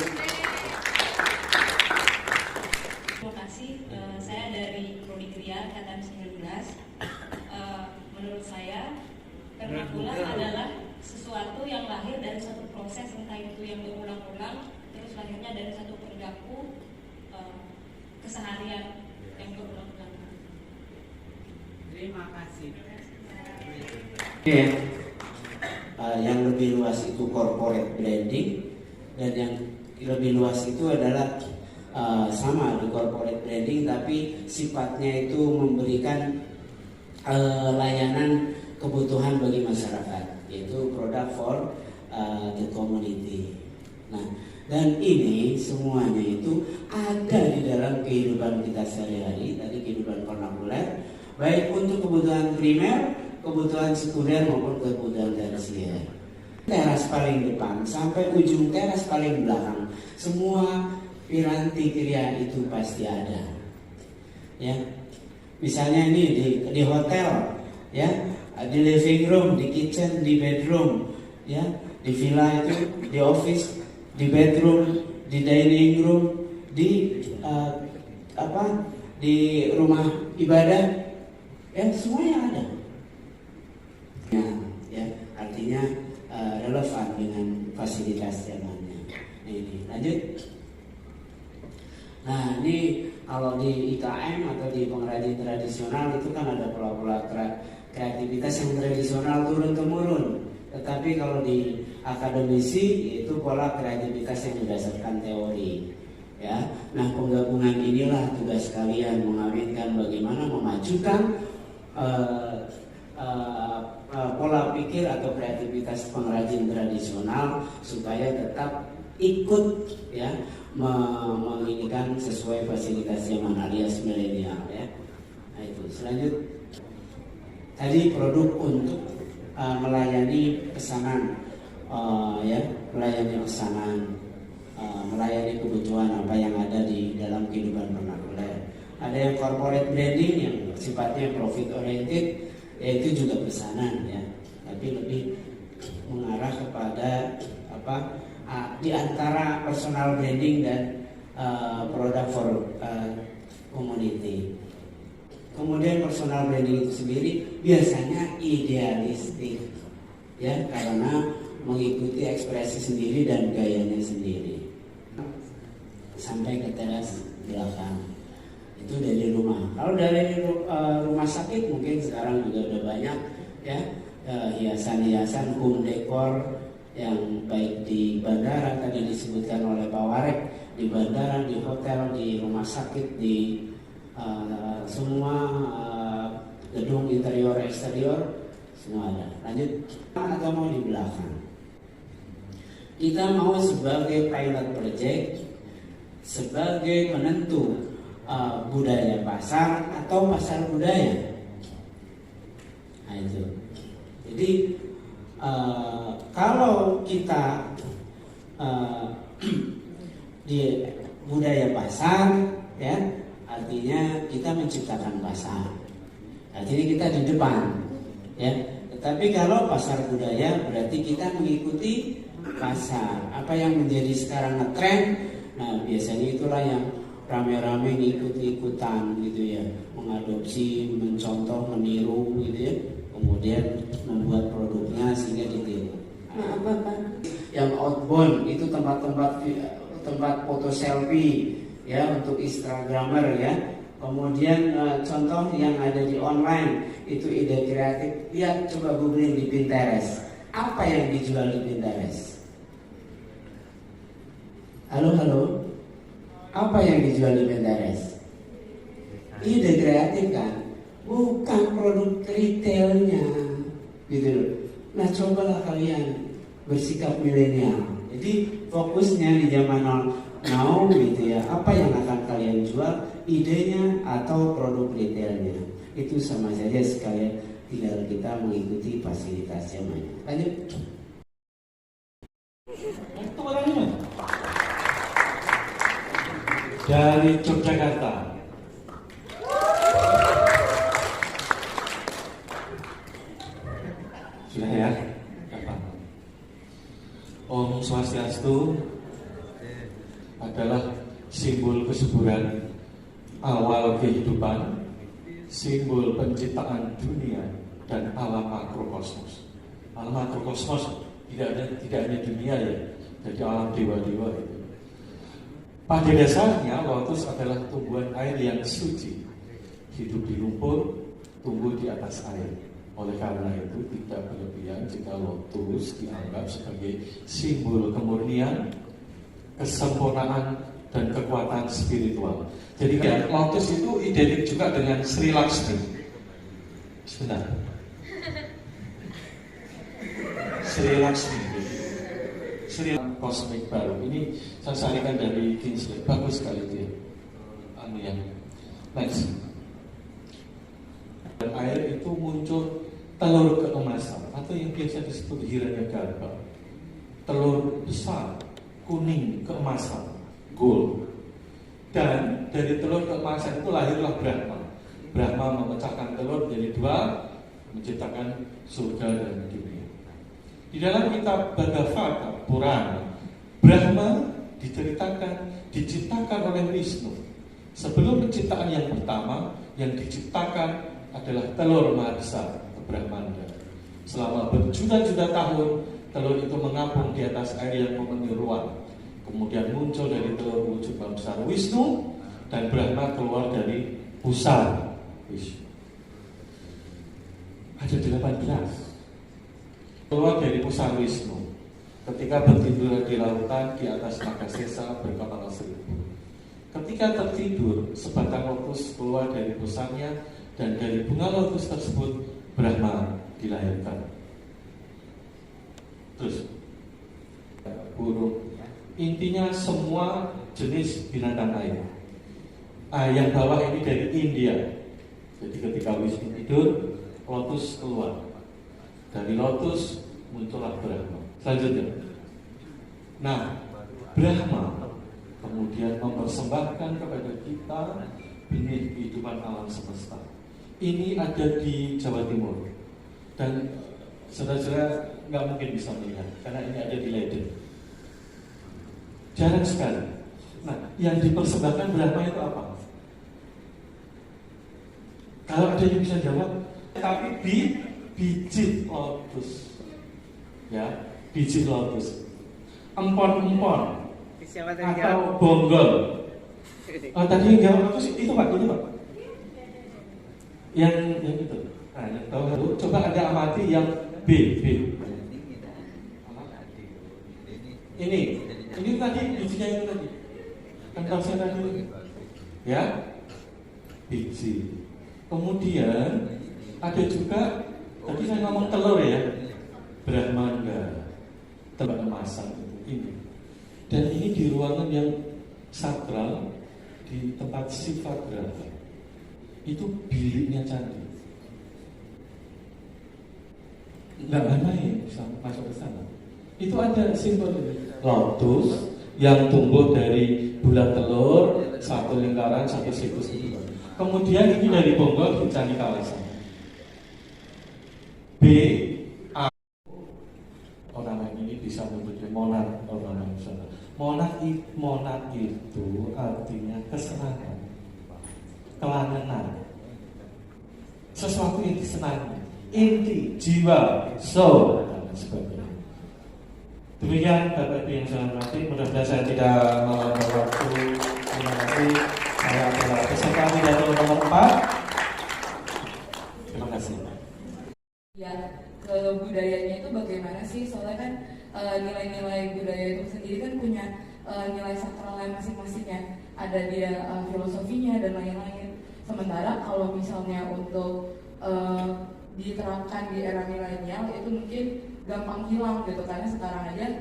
Terima kasih. Saya dari Prodi Kriya angkatan 19. Menurut saya, vernakular adalah sesuatu yang lahir dari satu proses, entah itu yang berulang-ulang, terus lahirnya dari satu perilaku keseharian yang berulang-ulang. Terima kasih. Yang lebih luas itu corporate branding, dan yang lebih luas itu adalah sama di corporate branding, tapi sifatnya itu memberikan layanan kebutuhan bagi masyarakat, yaitu product for the community. Nah, dan ini semuanya itu ada di dalam kehidupan kita sehari-hari, tadi kehidupan vernakuler, baik untuk kebutuhan primer, kebutuhan sekunder maupun kebutuhan tersier. Teras paling depan sampai ujung teras paling belakang, semua piranti kriya itu pasti ada. Ya, misalnya ini di hotel, ya. Di living room, di kitchen, di bedroom, ya, di villa itu, di office, di bedroom, di dining room, di di rumah ibadah, ya semuanya ada. Ya, artinya relevan dengan fasilitas zamannya. Ini lanjut. Nah, ini kalau di IKM atau di pengrajin tradisional itu kan ada pola-pola kreativitas yang tradisional turun-temurun. Tetapi kalau di akademisi itu pola kreativitas yang berdasarkan teori. Ya, nah penggabungan inilah tugas kalian, mengawinkan bagaimana memajukan pola pikir atau kreativitas pengrajin tradisional supaya tetap ikut ya menginginkan sesuai fasilitas zaman alias milenial ya. Nah itu selanjutnya. Tadi produk untuk melayani pesanan, melayani pesanan, melayani kebutuhan apa yang ada di dalam kehidupan vernakuler. Ada yang corporate branding yang sifatnya profit oriented, yaitu juga pesanan ya, tapi lebih mengarah kepada di antara personal branding dan product for community. Kemudian personal branding itu sendiri biasanya idealistik, ya karena mengikuti ekspresi sendiri dan gayanya sendiri. Sampai ke teras belakang itu dari rumah. Kalau dari rumah sakit mungkin sekarang juga udah banyak ya hiasan-hiasan home decor yang baik di bandara tadi disebutkan oleh Pak Warek, di bandara, di hotel, di rumah sakit, di semua gedung interior eksterior semua ada. Lanjut atau mau di belakang? Kita mau sebagai pilot project, sebagai penentu budaya pasar atau pasar budaya. Nah itu. Jadi kalau kita di budaya pasar ya, artinya kita menciptakan pasar. Artinya kita di depan ya. Tetapi kalau pasar budaya berarti kita mengikuti pasar. Apa yang menjadi sekarang ngetren, nah biasanya itulah yang rame-rame ngikut-ikutan gitu ya, mengadopsi, mencontoh, meniru gitu ya, kemudian membuat produknya sehingga ditiru. Yang outbound itu tempat foto selfie ya untuk Instagramer ya. Kemudian contoh yang ada di online itu ide kreatif. Lihat, coba googling di Pinterest. Apa yang dijual di Pinterest? Halo. Apa yang dijual di Pinterest? Ide kreatif kan? Bukan produk retailnya, gitu loh. Nah, cobalah kalian bersikap milenial. Jadi fokusnya di zaman now gitu ya. Apa yang akan kalian jual? Idenya atau produk retailnya? Itu sama saja sekalian tinggal kita mengikuti fasilitas zamannya. Lanjut. Itu orangnya dari Yogyakarta. Sudah ya? Om Swastiastu adalah simbol kesuburan awal kehidupan, simbol penciptaan dunia dan alam makrokosmos. Alam makrokosmos tidak hanya dunia ya, jadi alam dewa-dewa itu. Pada dasarnya lotus adalah tumbuhan air yang suci, hidup di lumpur, tumbuh di atas air. Oleh karena itu tidak berlebihan jika lotus dianggap sebagai simbol kemurnian, kesempurnaan dan kekuatan spiritual. Jadi lotus itu identik juga dengan Sri Lakshmi. Sebentar. Sri Lakshmi. Sri kosmik baru. Ini saya sarikan dari Kingsley. Bagus sekali itu ya. Ya. Next. Dan air itu muncul telur keemasan atau yang biasa disebut Hiranyagarbha. Telur besar, kuning, keemasan, gold. Dan dari telur keemasan itu lahirlah Brahma. Brahma memecahkan telur menjadi dua, menciptakan surga dan dunia. Di dalam kitab Bhagavata Purana, Brahma diciptakan oleh Wisnu. Sebelum penciptaan yang pertama, yang diciptakan adalah telur Maharsa, Brahmanda. Selama berjuta-juta tahun, telur itu mengapung di atas air yang memenuhi ruang. Kemudian muncul dari telur wujud besar Wisnu, dan Brahma keluar dari pusar Wisnu. Ada 18 keluar dari pusar Wisnu ketika bertidur di lautan di atas Nagasesa berkepala seribu. Ketika tertidur, sebatang lotus keluar dari pusarnya, dan dari bunga lotus tersebut Brahma dilahirkan. Terus burung, intinya semua jenis binatang air. Yang bawah ini dari India. Jadi ketika Wisnu tidur, lotus keluar. Dari lotus muncullah Brahma. Selanjutnya, nah Brahma kemudian mempersembahkan kepada kita benih kehidupan alam semesta. Ini ada di Jawa Timur, dan saudara-saudara nggak mungkin bisa melihat karena ini ada di Leiden. Jarang sekali. Nah, yang dipersembahkan Brahma itu apa? Kalau ada yang bisa jawab, tapi biji lotus, ya, biji lotus, empon-empon atau bonggol. Tadi yang jawab lotus itu Pak, yang itu. Nah, yang tahu coba Anda amati yang B. Ini tadi bijinya itu tadi. Kan tahu saya tadi, ya, biji. Kemudian ada juga tadi saya ngomong telur ya, Brahmanda, telur emasan ini. Dan ini di ruangan yang sakral di tempat Sivagraha. Itu biliknya candi. Nggak main bisa masuk ke sana. Itu ada simbol lotus yang tumbuh dari bulat telur, satu lingkaran, satu siklus itu. Kemudian ini dari bonggol di Candi Kalasan. B A ornamen ini bisa menjadi monark ornamen nasional. Monark itu artinya kesenangan, kelangenan, sesuatu yang disenangi, inti, jiwa, soul, dan sebagainya. Demikian Bapak Ibu yang saya hormati, mudah-mudahan saya tidak melewati waktu. Terima kasih. Saya adalah peserta pidato nomor 4. Terima kasih. Ya, kebudayanya itu bagaimana sih? Soalnya kan nilai-nilai budaya itu sendiri kan punya nilai sakralnya masing-masingnya. Ada dia filosofinya dan lain-lain. Sementara kalau misalnya untuk diterapkan di era milenial itu mungkin gampang hilang gitu, karena sekarang aja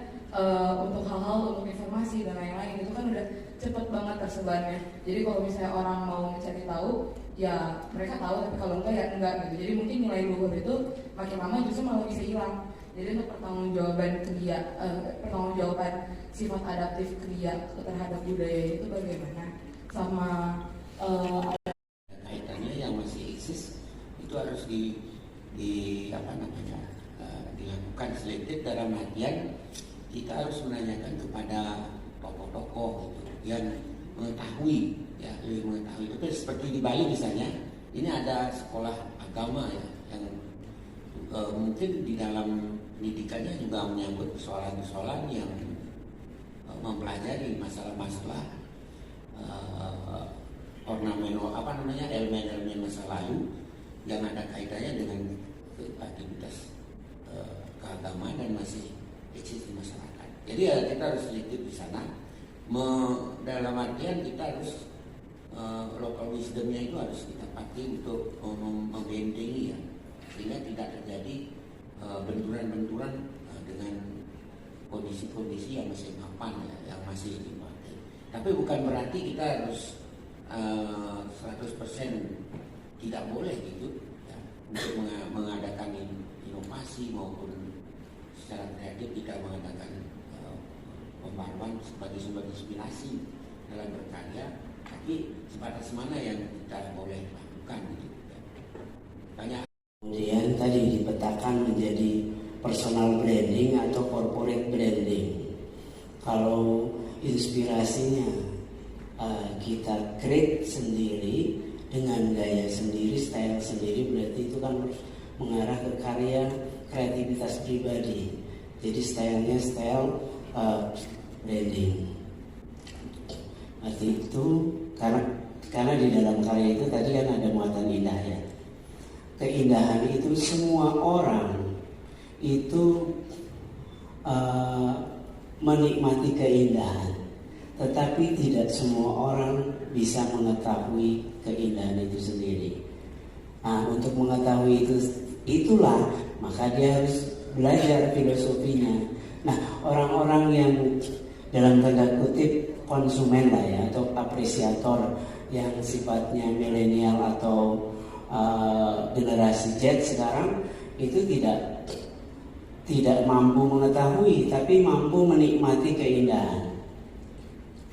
untuk hal-hal untuk informasi dan lain-lain itu kan udah cepet banget tersebarnya. Jadi kalau misalnya orang mau mencari tahu ya mereka tahu, tapi kalau enggak ya enggak gitu. Jadi mungkin nilai luhur itu makin lama justru malah bisa hilang. Jadi untuk pertanggungjawaban sifat adaptif kria terhadap budaya itu bagaimana, sama kaitannya yang masih eksis itu harus dilakukan selected dalam artian kita harus menanyakan kepada tokoh-tokoh gitu, yang mengetahui, ya lebih mengetahui. Itu seperti di Bali misalnya, ini ada sekolah agama ya yang mungkin di dalam pendidikannya juga menyangkut persoalan-persoalan yang mempelajari masalah-masalah elemen-elemen masa lalu yang ada kaitannya dengan aktivitas keagamaan dan masih eksis di masyarakat. Jadi ya kita harus selektif di sana. Dalam artian kita harus local wisdomnya itu harus kita pakai untuk membentengi ya, sehingga tidak terjadi benturan-benturan dengan kondisi-kondisi yang masih mapan ya, yang masih dipakai. Tapi bukan berarti kita harus 100% tidak boleh gitu ya, untuk mengadakan inovasi maupun secara kreatif tidak mengadakan pembaruan sebagai sumber inspirasi dalam berkarya, tapi sebatas mana yang kita boleh lakukan gitu. Banyak. Kemudian tadi dipetakan menjadi personal branding atau corporate branding. Kalau inspirasinya kita create sendiri dengan gaya sendiri, style sendiri, berarti itu kan mengarah ke karya kreativitas pribadi. Jadi stylenya style branding. Arti itu karena di dalam karya itu tadi kan ada muatan indah ya. Keindahan itu semua orang itu menikmati keindahan, tetapi tidak semua orang bisa mengetahui keindahan itu sendiri. Nah, untuk mengetahui itulah maka dia harus belajar filosofinya. Nah, orang-orang yang dalam tanda kutip konsumen lah ya, atau apresiator yang sifatnya milenial atau generasi Z sekarang itu tidak mampu mengetahui, tapi mampu menikmati keindahan.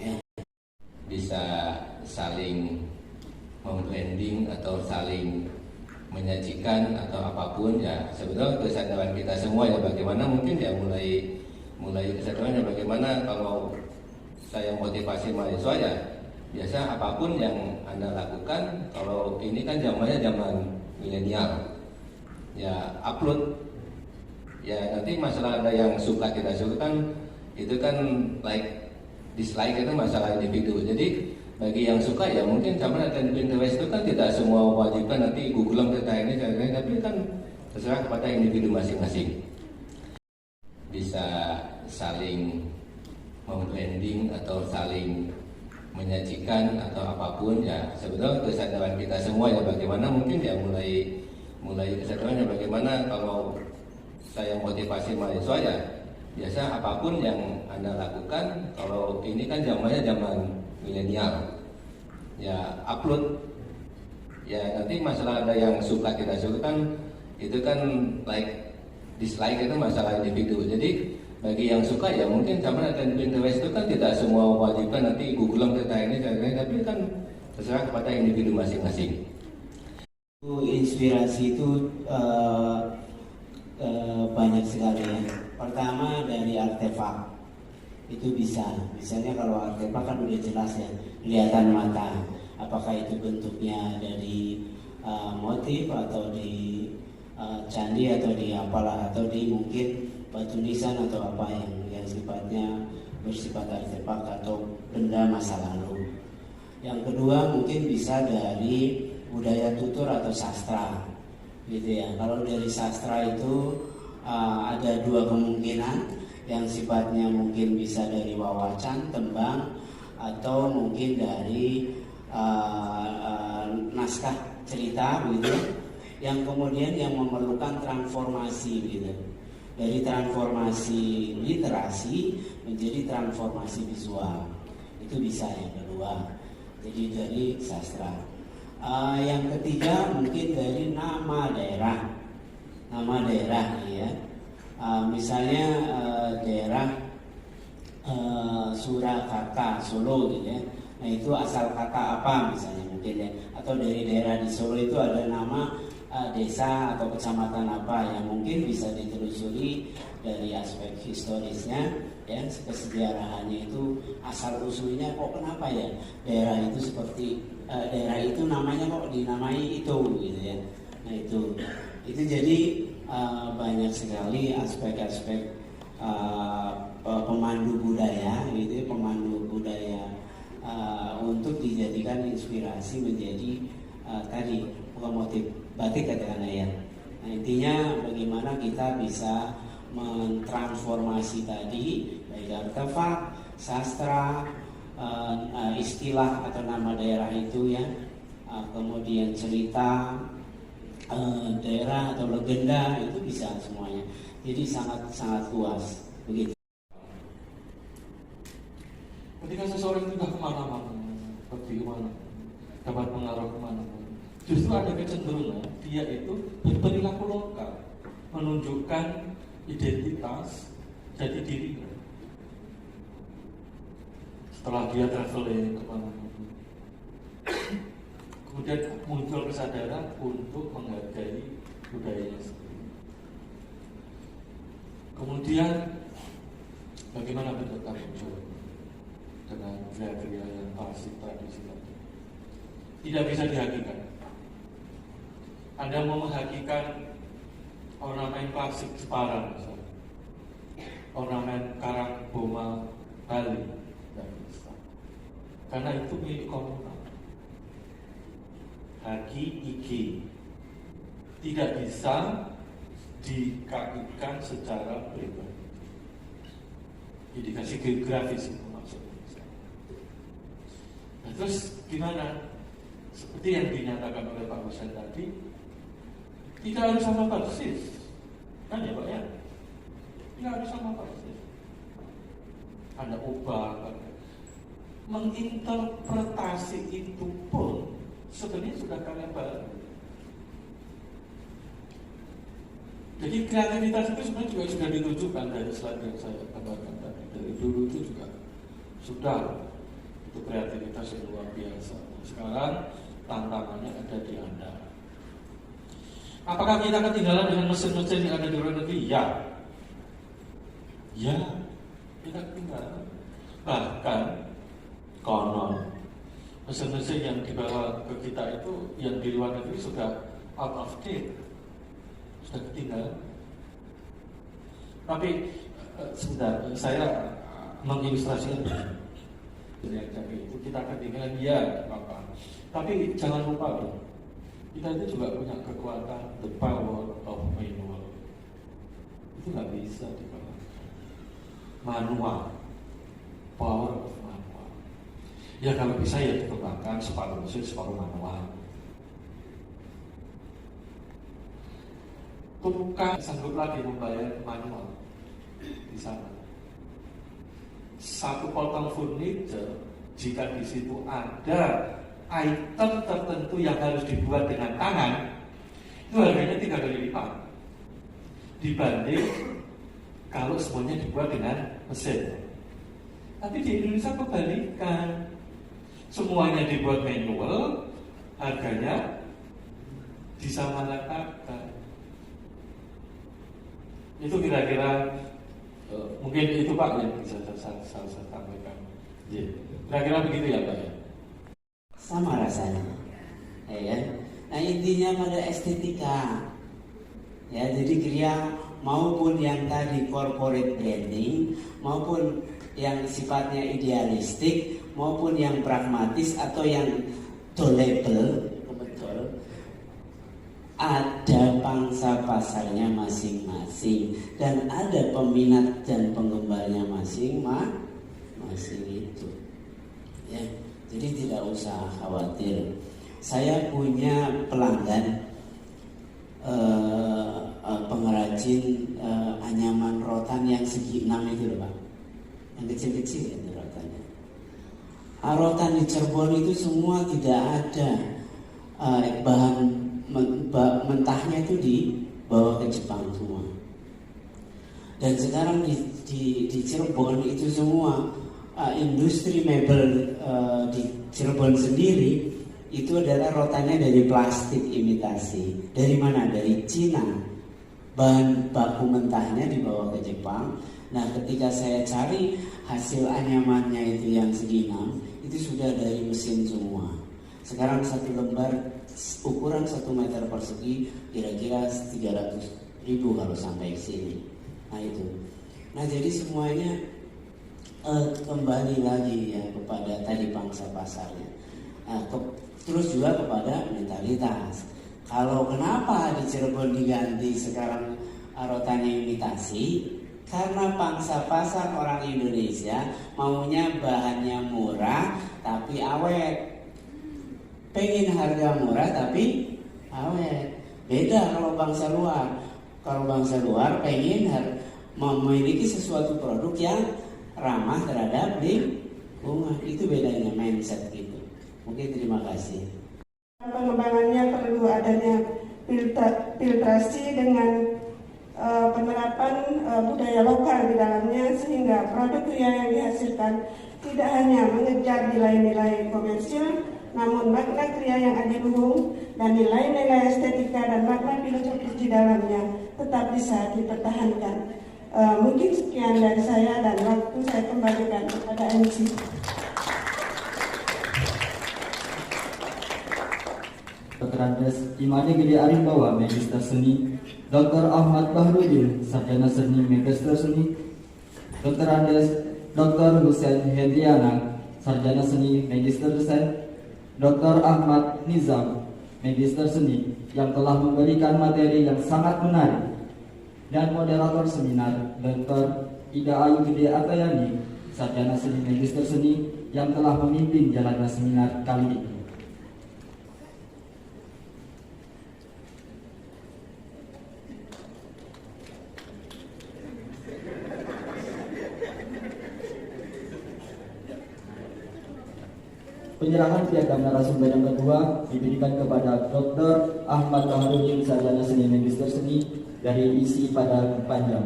Ya. Bisa saling memblending atau saling menyajikan atau apapun ya, sebetulnya kesadaran kita semua ya, bagaimana mungkin ya mulai kesadarannya bagaimana kalau saya motivasi mahasiswa ya, biasa apapun yang Anda lakukan, kalau ini kan zamannya zaman milenial ya, upload ya, nanti masalah ada yang suka tidak suka kan, itu kan like dislike itu masalah individu. Jadi bagi yang suka ya mungkin sama dengan Pinterest itu kan tidak semua wajibkan nanti Google kita ini, tapi kan terserah kepada individu masing-masing. Bisa saling memblending atau saling menyajikan atau apapun ya, sebetulnya kesadaran kita semua ya, bagaimana mungkin ya mulai kesadarannya bagaimana kalau saya motivasi mahasiswa ya, biasa apapun yang Anda lakukan, kalau ini kan zamannya zaman milenial ya, upload ya, nanti masalah ada yang suka tidak suka kan, itu kan like dislike itu masalah individu. Jadi bagi yang suka ya mungkin sama dengan Pinterest itu kan tidak semua wajibkan nanti Google kita ini, tapi kan terserah kepada individu masing-masing. Inspirasi itu banyak sekali ya. Pertama dari artefak itu bisa, misalnya kalau artefak kan udah jelas ya, kelihatan mata. Apakah itu bentuknya dari motif atau di candi atau di apalah, atau di mungkin batu nisan atau apa yang sifatnya bersifat artefak atau benda masa lalu. Yang kedua mungkin bisa dari budaya tutur atau sastra, gitu ya. Kalau dari sastra itu ada dua kemungkinan, yang sifatnya mungkin bisa dari wawacan, tembang, atau mungkin dari naskah cerita, gitu, yang kemudian yang memerlukan transformasi, gitu, dari transformasi literasi menjadi transformasi visual. Itu bisa yang kedua, jadi dari sastra. Yang ketiga mungkin dari nama daerah, ya. Misalnya daerah Surakarta, Solo, gitu ya. Nah itu asal kata apa misalnya mungkin ya, atau dari daerah di Solo itu ada nama desa atau kecamatan apa yang mungkin bisa ditelusuri dari aspek historisnya ya, kesejarahannya itu asal usulnya kok kenapa ya daerah itu seperti daerah itu namanya kok dinamai itu, gitu ya. Nah itu jadi banyak sekali aspek-aspek pemandu budaya, gitu ya, pemandu budaya untuk dijadikan inspirasi menjadi tadi bukan motif batik katakan ya. Nah intinya bagaimana kita bisa mentransformasi tadi baik artefak, sastra, istilah atau nama daerah itu ya, kemudian cerita daerah atau legenda, itu bisa semuanya. Jadi sangat luas begitu. Ketika seseorang itu sudah kemana-mana, pergi kemana, dapat pengaruh kemana, justru ada kecenderungan dia itu berperilaku lokal, menunjukkan identitas jati dirinya. Setelah dia traveling kemana-mana, kemudian muncul kesadaran untuk menghargai budayanya sendiri. Kemudian bagaimana bentuk tanggung jawab dengan gaya-gaya yang klasik tradisi tadi? Tidak bisa dihakikan. Anda mau menghakikan ornamen klasik Jepara misalnya, ornamen Karang Boma Bali, tidak bisa. Karena itu milik komunal. Haki-iki tidak bisa dikaitkan secara pribadi. Indikasi geografis itu maksudnya. Nah, terus gimana? Seperti yang dinyatakan oleh Pak Husain tadi, tidak harus sama persis, kan ya Pak ya? Tidak harus sama persis. Anda ubah, menginterpretasi itu pun sebenarnya sudah karya baru. Jadi kreativitas itu sebenarnya juga sudah ditunjukkan dari slide yang saya gambarkan tadi. Dari dulu itu juga sudah itu kreativitas yang luar biasa. Sekarang tantangannya ada di Anda. Apakah kita ketinggalan dengan mesin-mesin yang ada di luar negeri? Ya. Ya, kita ketinggalan. Bahkan konon mesin-mesin yang dibawa ke kita itu yang di luar negeri sudah out of date, sudah ketinggalan. Tapi sebentar, saya mengilustrasikan itu kita ketinggalan ya apa. Tapi jangan lupa loh, kita itu juga punya kekuatan the power of manual. Itu nggak bisa dikalahkan. Manual, power of manual. Ya kalau bisa ya dikembangkan separuh mesin, separuh manual. Tukang sanggup lagi membayar manual di sana. Satu potong furniture, jika di situ ada item tertentu yang harus dibuat dengan tangan, itu harganya 3 kali lipat dibanding kalau semuanya dibuat dengan mesin. Tapi di Indonesia kebalikan, semuanya dibuat manual, harganya disamaratakan. Itu kira-kira mungkin itu Pak yang bisa saya sampaikan. Kira-kira begitu ya Pak ya. Sama rasanya, ya kan? Nah intinya pada estetika, ya jadi Kria maupun yang tadi corporate branding, maupun yang sifatnya idealistik, maupun yang pragmatis atau yang tolerable, betul, ada pangsa pasarnya masing-masing dan ada peminat dan penggemarnya masing-masing itu. Ya, jadi tidak usah khawatir. Saya punya pelanggan pengrajin anyaman rotan yang segi 6 itu loh Pak, yang kecil-kecil itu rotannya. Rotan di Cirebon itu semua tidak ada bahan mentahnya itu dibawa ke Jepang semua. Dan sekarang di Cirebon itu semua industri mebel di Cirebon sendiri itu adalah rotannya dari plastik imitasi. Dari mana? Dari Cina. Bahan baku mentahnya dibawa ke Jepang. Nah ketika saya cari hasil anyamannya itu yang segi 6, itu sudah dari mesin semua. Sekarang satu lembar ukuran 1 meter persegi kira-kira 300.000 kalau sampai ke sini. Nah itu. Nah jadi semuanya kembali lagi ya kepada tadi pangsa pasarnya. Nah, terus juga kepada mentalitas. Kalau kenapa di Cirebon diganti sekarang rotannya imitasi? Karena pangsa pasar orang Indonesia maunya bahannya murah tapi awet. Pengen harga murah tapi awet. Beda kalau bangsa luar. Kalau bangsa luar pengen memiliki sesuatu produk yang ramah terhadap lingkungan. Itu bedanya mindset gitu. Mungkin terima kasih. Pengembangannya perlu adanya filtrasi dengan penerapan budaya lokal di dalamnya sehingga produk Kria yang dihasilkan tidak hanya mengejar nilai-nilai komersil, namun makna Kria yang adiluhung dan nilai-nilai estetika dan makna filosofis di dalamnya tetap bisa dipertahankan. Mungkin sekian dari saya dan waktu saya kembalikan kepada MC. Dr. Andes Imani Gede Arimbawa, Magister Seni, Dr. Ahmad Bahrudin, Sarjana Seni, Magister Seni, Dr. Andes Dr. Hussein Hendriana, Sarjana Seni, Magister Desain, Dr. Ahmad Nizam, Magister Seni, yang telah memberikan materi yang sangat menarik, dan moderator seminar Dr. Ida Ayu Gede Atayani, Sarjana Seni, Magister Seni, yang telah memimpin jalannya seminar kali ini. Penyerahan piagam narasumber yang kedua diberikan kepada Dr. Ahmad Bahrudin, Sarjana Seni, Magister Seni, dari ISI pada Panjang.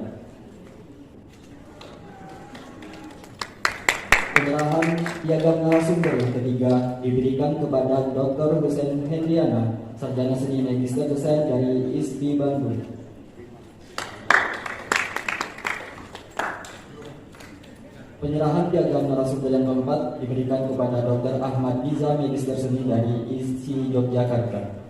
Penyerahan piagam narasumber yang ketiga diberikan kepada Dr. Hussein Hendriana, Sarjana Seni, Magister Desain, dari ISBI Bandung. Penyerahan piagam narasumber yang keempat diberikan kepada Dr. Ahmad Niza, Magister Seni, dari ISI Yogyakarta.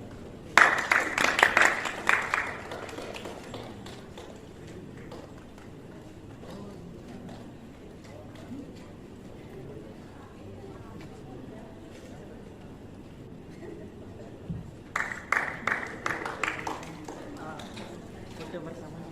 Bersama